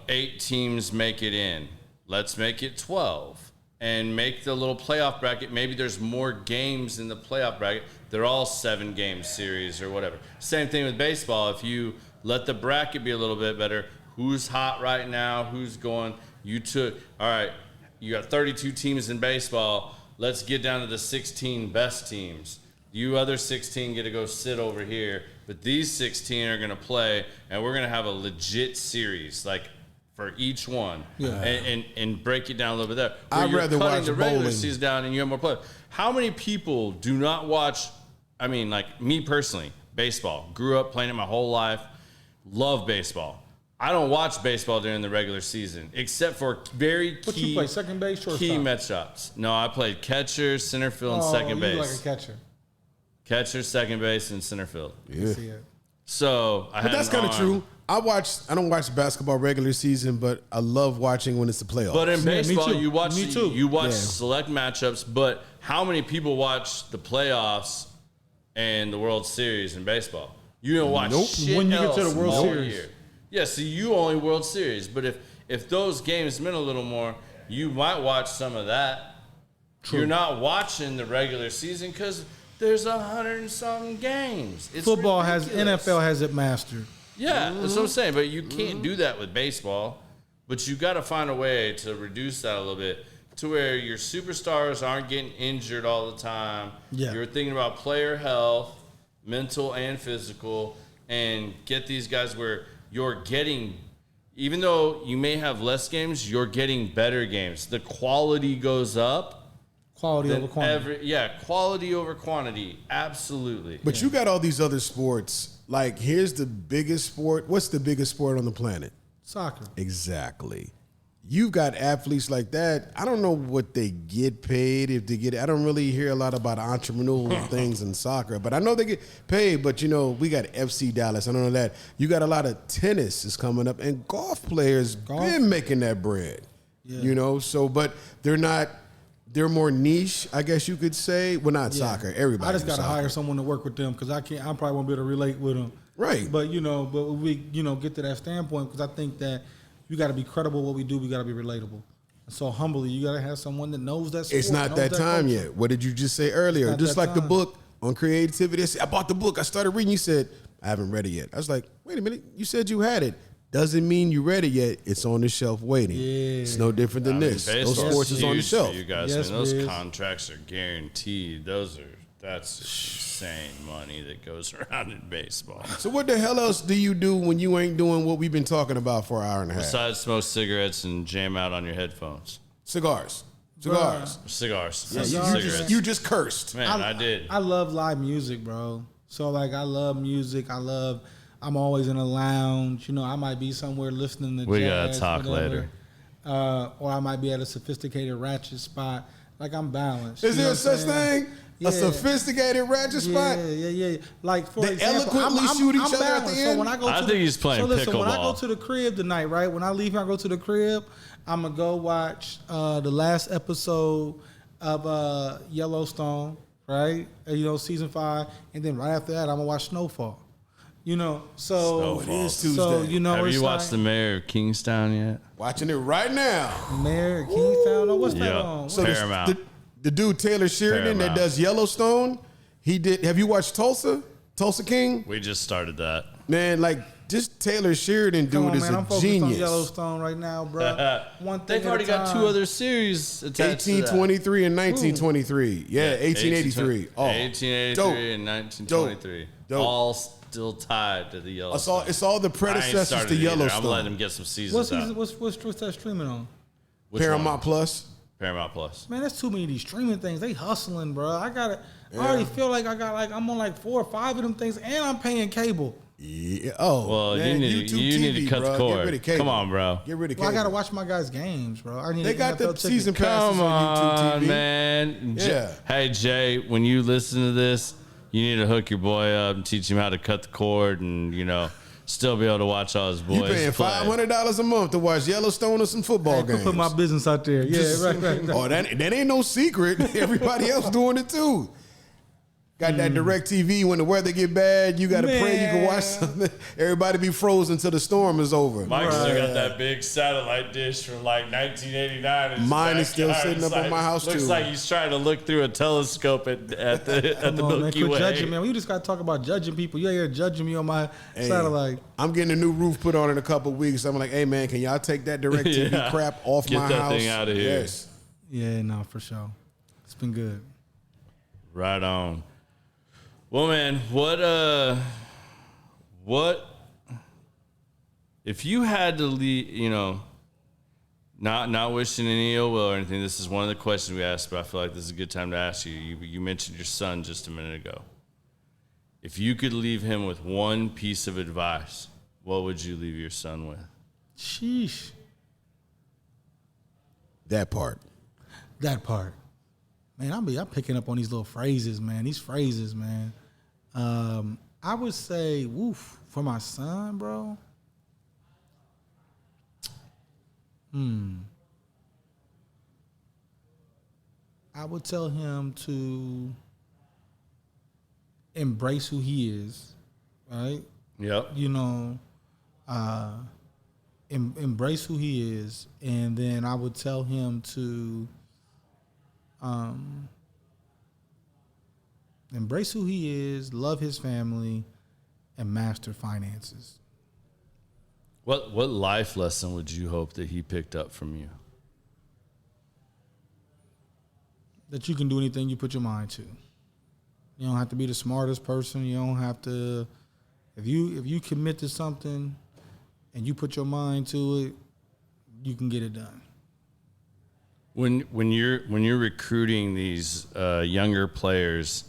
8 teams make it in. Let's make it 12 and make the little playoff bracket. Maybe there's more games in the playoff bracket. They're all 7-game series or whatever. Same thing with baseball. If you let the bracket be a little bit better, who's hot right now? Who's going? All right, you got 32 teams in baseball. Let's get down to the 16 best teams. You other 16 get to go sit over here, but these 16 are going to play, and we're going to have a legit series, like for each one, and break it down a little bit there. I'd rather watch the regular bowling. season down, and you have more play. How many people do not watch? I mean, like me personally, baseball. Grew up playing it my whole life. Love baseball. I don't watch baseball during the regular season, except for very key. What you play, second base, shortstop? Key matchups. No, I played catcher, center field, and second base. You like a catcher. Catcher, second base, and center field. Yeah. So But that's kind of true. I don't watch basketball regular season, but I love watching when it's the playoffs. But in baseball, you watch Yeah. select matchups. But how many people watch the playoffs and the World Series in baseball? You don't watch shit when you else get to the World all Series. year. Yeah, so you only World Series. But if those games meant a little more, you might watch some of that. True. You're not watching the regular season because there's 100 and something games. It's Football ridiculous. NFL has it mastered. Yeah, that's what I'm saying. But you can't do that with baseball. But you got to find a way to reduce that a little bit to where your superstars aren't getting injured all the time. Yeah. You're thinking about player health, mental and physical, and get these guys where you're getting, even though you may have less games, you're getting better games. The quality goes up. Quality over quantity. Quality over quantity. Absolutely. But you got all these other sports. Like, here's the biggest sport. What's the biggest sport on the planet? Soccer. Exactly. you've got athletes like that. I don't know what they get paid if they get. I don't really hear a lot about entrepreneurial things in soccer, but I know they get paid. But we got FC Dallas. I don't know that. You got a lot of tennis is coming up, and golf players been making that bread. Yeah. So but they're not. They're more niche, I guess you could say. Well, not soccer. Everybody. I just got to hire someone to work with them because I can't. I probably won't be able to relate with them. Right. But but we get to that standpoint because I think that you got to be credible. What we do, we got to be relatable. So humbly, you got to have someone that knows that. It's not that time yet. What did you just say earlier? Just like the book on creativity. I bought the book. I started reading. You said I haven't read it yet. I was like, wait a minute. You said you had it. Doesn't mean you read it yet. It's on the shelf waiting. Yeah. It's no different than this. Those sports is on the shelf. You guys, those contracts are guaranteed. That's insane money that goes around in baseball. So what the hell else do you do when you ain't doing what we've been talking about for an hour and a half? Besides smoke cigarettes and jam out on your headphones. Cigars. Yeah, you just cursed. Man, I did. I love live music, bro. So I love music. I'm always in a lounge. I might be somewhere listening to jazz. We gotta talk later. Or I might be at a sophisticated ratchet spot. I'm balanced. Is there such thing? Yeah. A sophisticated ratchet spot? Yeah. For they example, eloquently shoot each other at the end? So when I think he's playing pickleball. When I go to the crib tonight, right? When I leave here, I go to the crib. I'm going to go watch the last episode of Yellowstone, right? Season 5. And then right after that, I'm going to watch Snowfall. So it is Tuesday. So, have you watched The Mayor of Kingstown yet? Watching it right now. Mayor of Kingstown? What's that on? So Paramount. The dude Taylor Sheridan that does Yellowstone, he did. Have you watched Tulsa King? We just started that. Man, just Taylor Sheridan dude is I'm a genius. On Yellowstone right now, bro. One thing They've already got 2 other series attached 1823 and 1923. Yeah, 1883. 1883 and 1923. Dope. All still tied to the Yellowstone. It's all the predecessors to Yellowstone. I'm letting them get some seasons out. What's that streaming on? Paramount Plus. Paramount Plus. Man, there's too many of these streaming things. They hustling, bro. I already feel like I'm on 4 or 5 of them things, and I'm paying cable. Yeah. Oh, well, man, you need to cut the cord. Get rid of cable. Come on, bro. Get rid of cable. I gotta watch my guys' games, bro. They got the season passes on YouTube TV. Man. Yeah. Hey, Jay, when you listen to this, you need to hook your boy up and teach him how to cut the cord and still be able to watch all his boys. You paying $500 a month to watch Yellowstone or some football games. Put my business out there. Yeah, right. Oh, that ain't no secret. Everybody else doing it too. Got that direct TV when the weather get bad, you got to pray you can watch something. Everybody be frozen until the storm is over. Mike still got that big satellite dish from 1989. Mine is still sitting up on my house too. Looks like he's trying to look through a telescope at the Milky Way. Judging, man. We just got to talk about judging people. You're here judging me on my satellite. I'm getting a new roof put on in a couple of weeks. I'm like, hey man, can y'all take that direct TV crap off my house? Get that thing out of here. Yes. Yeah, no, for sure. It's been good. Right on. Well, man, what if you had to leave, not wishing any ill will or anything. This is one of the questions we asked, but I feel like this is a good time to ask you. You mentioned your son just a minute ago. If you could leave him with one piece of advice, what would you leave your son with? Sheesh. That part. Man, I'm picking up on these little phrases, man. These phrases, man. I would say, for my son, bro. I would tell him to embrace who he is, right? Yep. Embrace who he is, and then I would tell him to embrace who he is, love his family, and master finances. What life lesson would you hope that he picked up from you? That you can do anything you put your mind to. You don't have to be the smartest person. You don't have to. If you commit to something and you put your mind to it, you can get it done. When you're recruiting these younger players,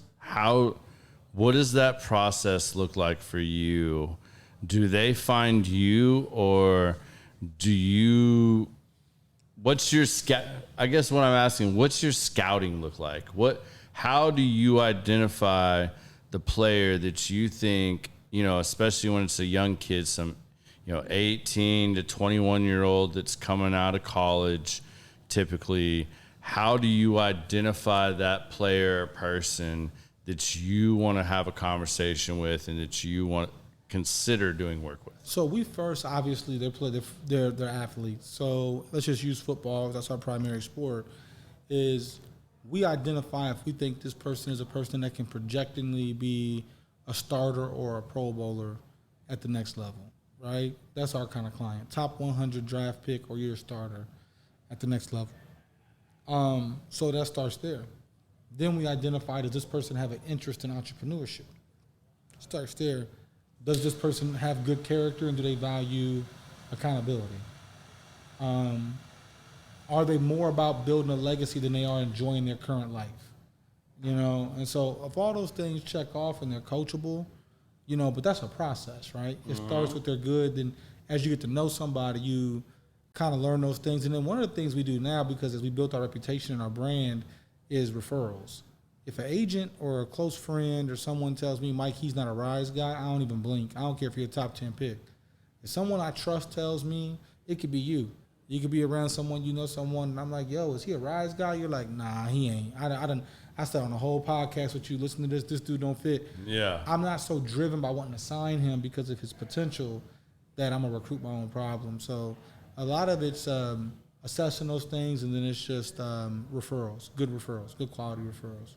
what does that process look like for you? Do they find you, or do you what's your I guess what I'm asking, what's your scouting look like? How do you identify the player that you think, especially when it's a young kid, 18 to 21-year-old that's coming out of college, typically, how do you identify that player or person that you want to have a conversation with and that you want to consider doing work with? So we first, obviously, they're athletes. So let's just use football. That's our primary sport. Is we identify if we think this person is a person that can projectingly be a starter or a Pro Bowler at the next level, right? That's our kind of client. Top 100 draft pick or you're a starter at the next level. So that starts there. Then we identify, does this person have an interest in entrepreneurship? Starts there. Does this person have good character and do they value accountability? Are they more about building a legacy than they are enjoying their current life? And so if all those things check off and they're coachable, but that's a process, right? It starts with they're good. Then as you get to know somebody, you kind of learn those things. And then one of the things we do now, because as we built our reputation and our brand, is referrals. If an agent or a close friend or someone tells me, Mike, he's not a Rise guy, I don't even blink. I don't care if you're a top 10 pick. If someone I trust tells me, it could be you. You could be around someone, someone, and I'm like, yo, is he a Rise guy? You're like, nah, he ain't. I sat on a whole podcast with you, listen to this dude don't fit. Yeah. I'm not so driven by wanting to sign him because of his potential that I'm going to recruit my own problem. So a lot of it's assessing those things, and then it's just referrals, good quality referrals.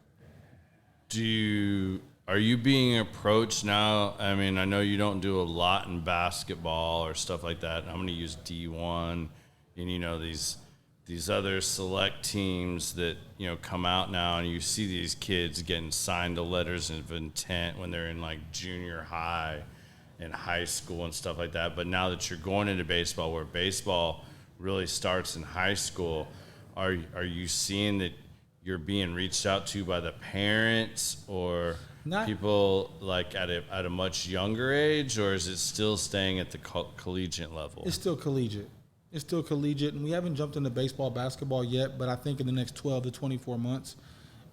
Are you being approached now? I mean, I know you don't do a lot in basketball or stuff like that. I'm going to use D1 and, these other select teams that, come out now, and you see these kids getting signed to letters of intent when they're in like junior high and high school and stuff like that. But now that you're going into baseball, where baseball really starts in high school, are you seeing that you're being reached out to by the parents or people like at a much younger age, or is it still staying at the collegiate level? It's still collegiate. And we haven't jumped into baseball, basketball yet, but I think in the next 12 to 24 months,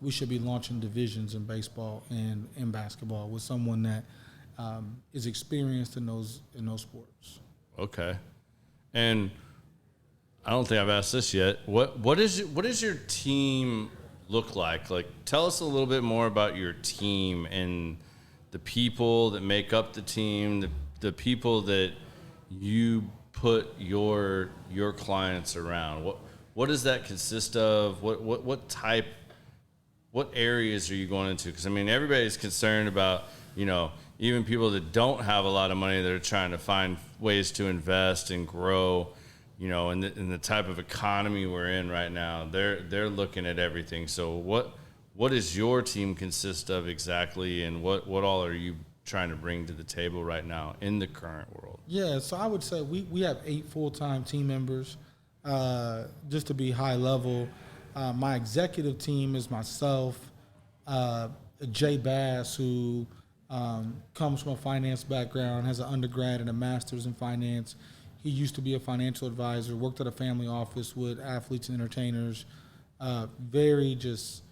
we should be launching divisions in baseball and in basketball with someone that is experienced in those sports. Okay. And I don't think I've asked this yet. What does your team look like? Like, tell us a little bit more about your team and the people that make up the team, the people that you put your clients around. What does that consist of? What areas are you going into? Because I mean, everybody's concerned about, even people that don't have a lot of money that are trying to find ways to invest and grow. In the type of economy we're in right now, they're looking at everything. So what does your team consist of exactly, and what all are you trying to bring to the table right now in the current world? Yeah, so I would say we have 8 full-time team members. Just to be high level, my executive team is myself, Jay Bass, who comes from a finance background, has an undergrad and a master's in finance. He used to be a financial advisor, worked at a family office with athletes and entertainers. Very just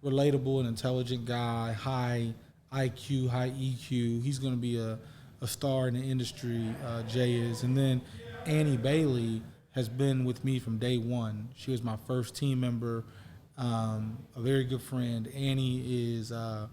relatable and intelligent guy, high IQ, high EQ. He's going to be a star in the industry, Jay is. And then Annie Bailey has been with me from day one. She was my first team member, a very good friend. Annie is a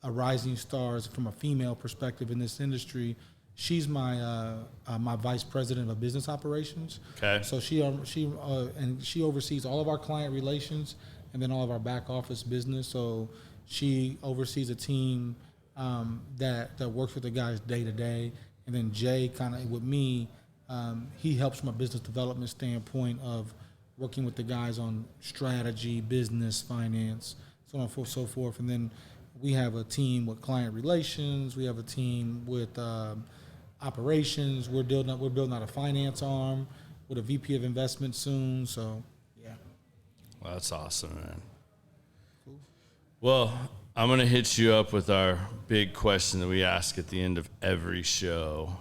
rising star from a female perspective in this industry. She's my my vice president of business operations. Okay. So she oversees all of our client relations and then all of our back office business. So she oversees a team that works with the guys day to day. And then Jay, kind of with me, he helps from a business development standpoint of working with the guys on strategy, business, finance, so on and so forth. And then we have a team with client relations. We have a team with operations. We're building out a finance arm with a VP of investment soon. So, yeah. Well, that's awesome, man. Cool. Well, I'm going to hit you up with our big question that we ask at the end of every show.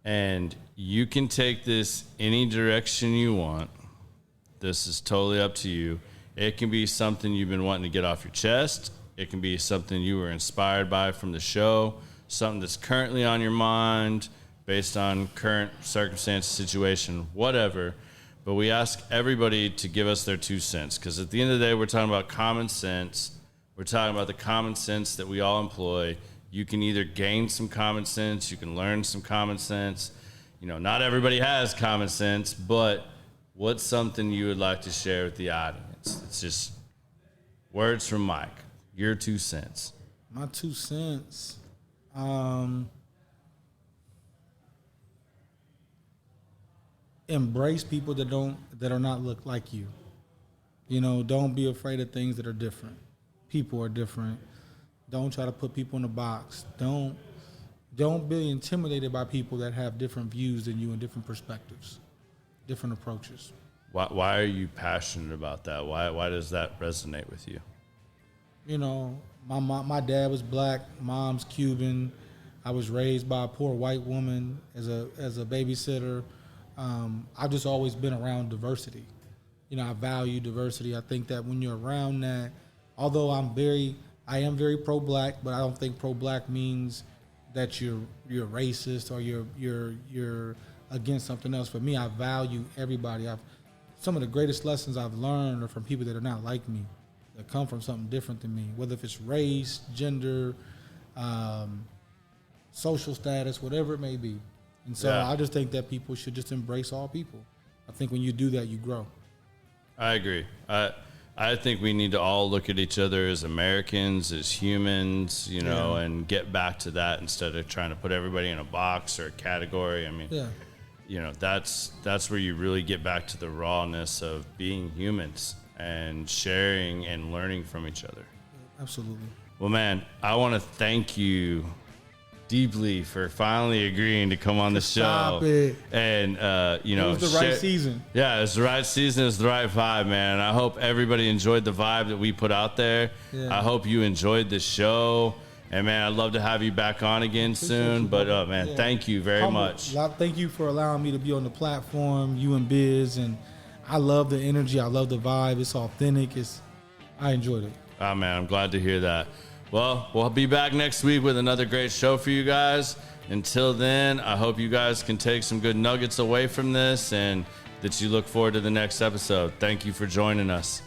And you can take this any direction you want. This is totally up to you. It can be something you've been wanting to get off your chest. It can be something you were inspired by from the show, something that's currently on your mind based on current circumstance, situation, whatever. But we ask everybody to give us their 2 cents, because at the end of the day, we're talking about common sense. We're talking about the common sense that we all employ. You can either gain some common sense, you can learn some common sense. You know, not everybody has common sense, but what's something you would like to share with the audience? It's just words from Mike. Your 2 cents. My 2 cents. Embrace people that are not look like you. You know, don't be afraid of things that are different. People are different. Don't try to put people in a box. Don't be intimidated by people that have different views than you and different perspectives, different approaches. Why are you passionate about that? Why does that resonate with you? You know, my dad was black, mom's Cuban. I was raised by a poor white woman as a babysitter. I've just always been around diversity. You know, I value diversity. I think that when you're around that, although I am very pro-black, but I don't think pro-black means that you're racist or you're against something else. For me, I value everybody. Some of the greatest lessons I've learned are from people that are not like me, that come from something different than me, whether if it's race, gender, social status, whatever it may be. And so I just think that people should just embrace all people. I think when you do that, you grow. I agree. I think we need to all look at each other as Americans, as humans, you know, and get back to that instead of trying to put everybody in a box or a category. I mean, you know, that's where you really get back to the rawness of being humans and sharing and learning from each other. Absolutely. Well, man, I want to thank you deeply for finally agreeing to come on the show. Stop it. And, you know, it was the right season. Yeah, it's the right season. It's the right vibe, man. I hope everybody enjoyed the vibe that we put out there. Yeah. I hope you enjoyed the show. And, man, I'd love to have you back on again soon. But, man, thank you very much. Thank you for allowing me to be on the platform, you and Biz. And I love the energy. I love the vibe. It's authentic. I enjoyed it. Oh, man, I'm glad to hear that. Well, we'll be back next week with another great show for you guys. Until then, I hope you guys can take some good nuggets away from this and that you look forward to the next episode. Thank you for joining us.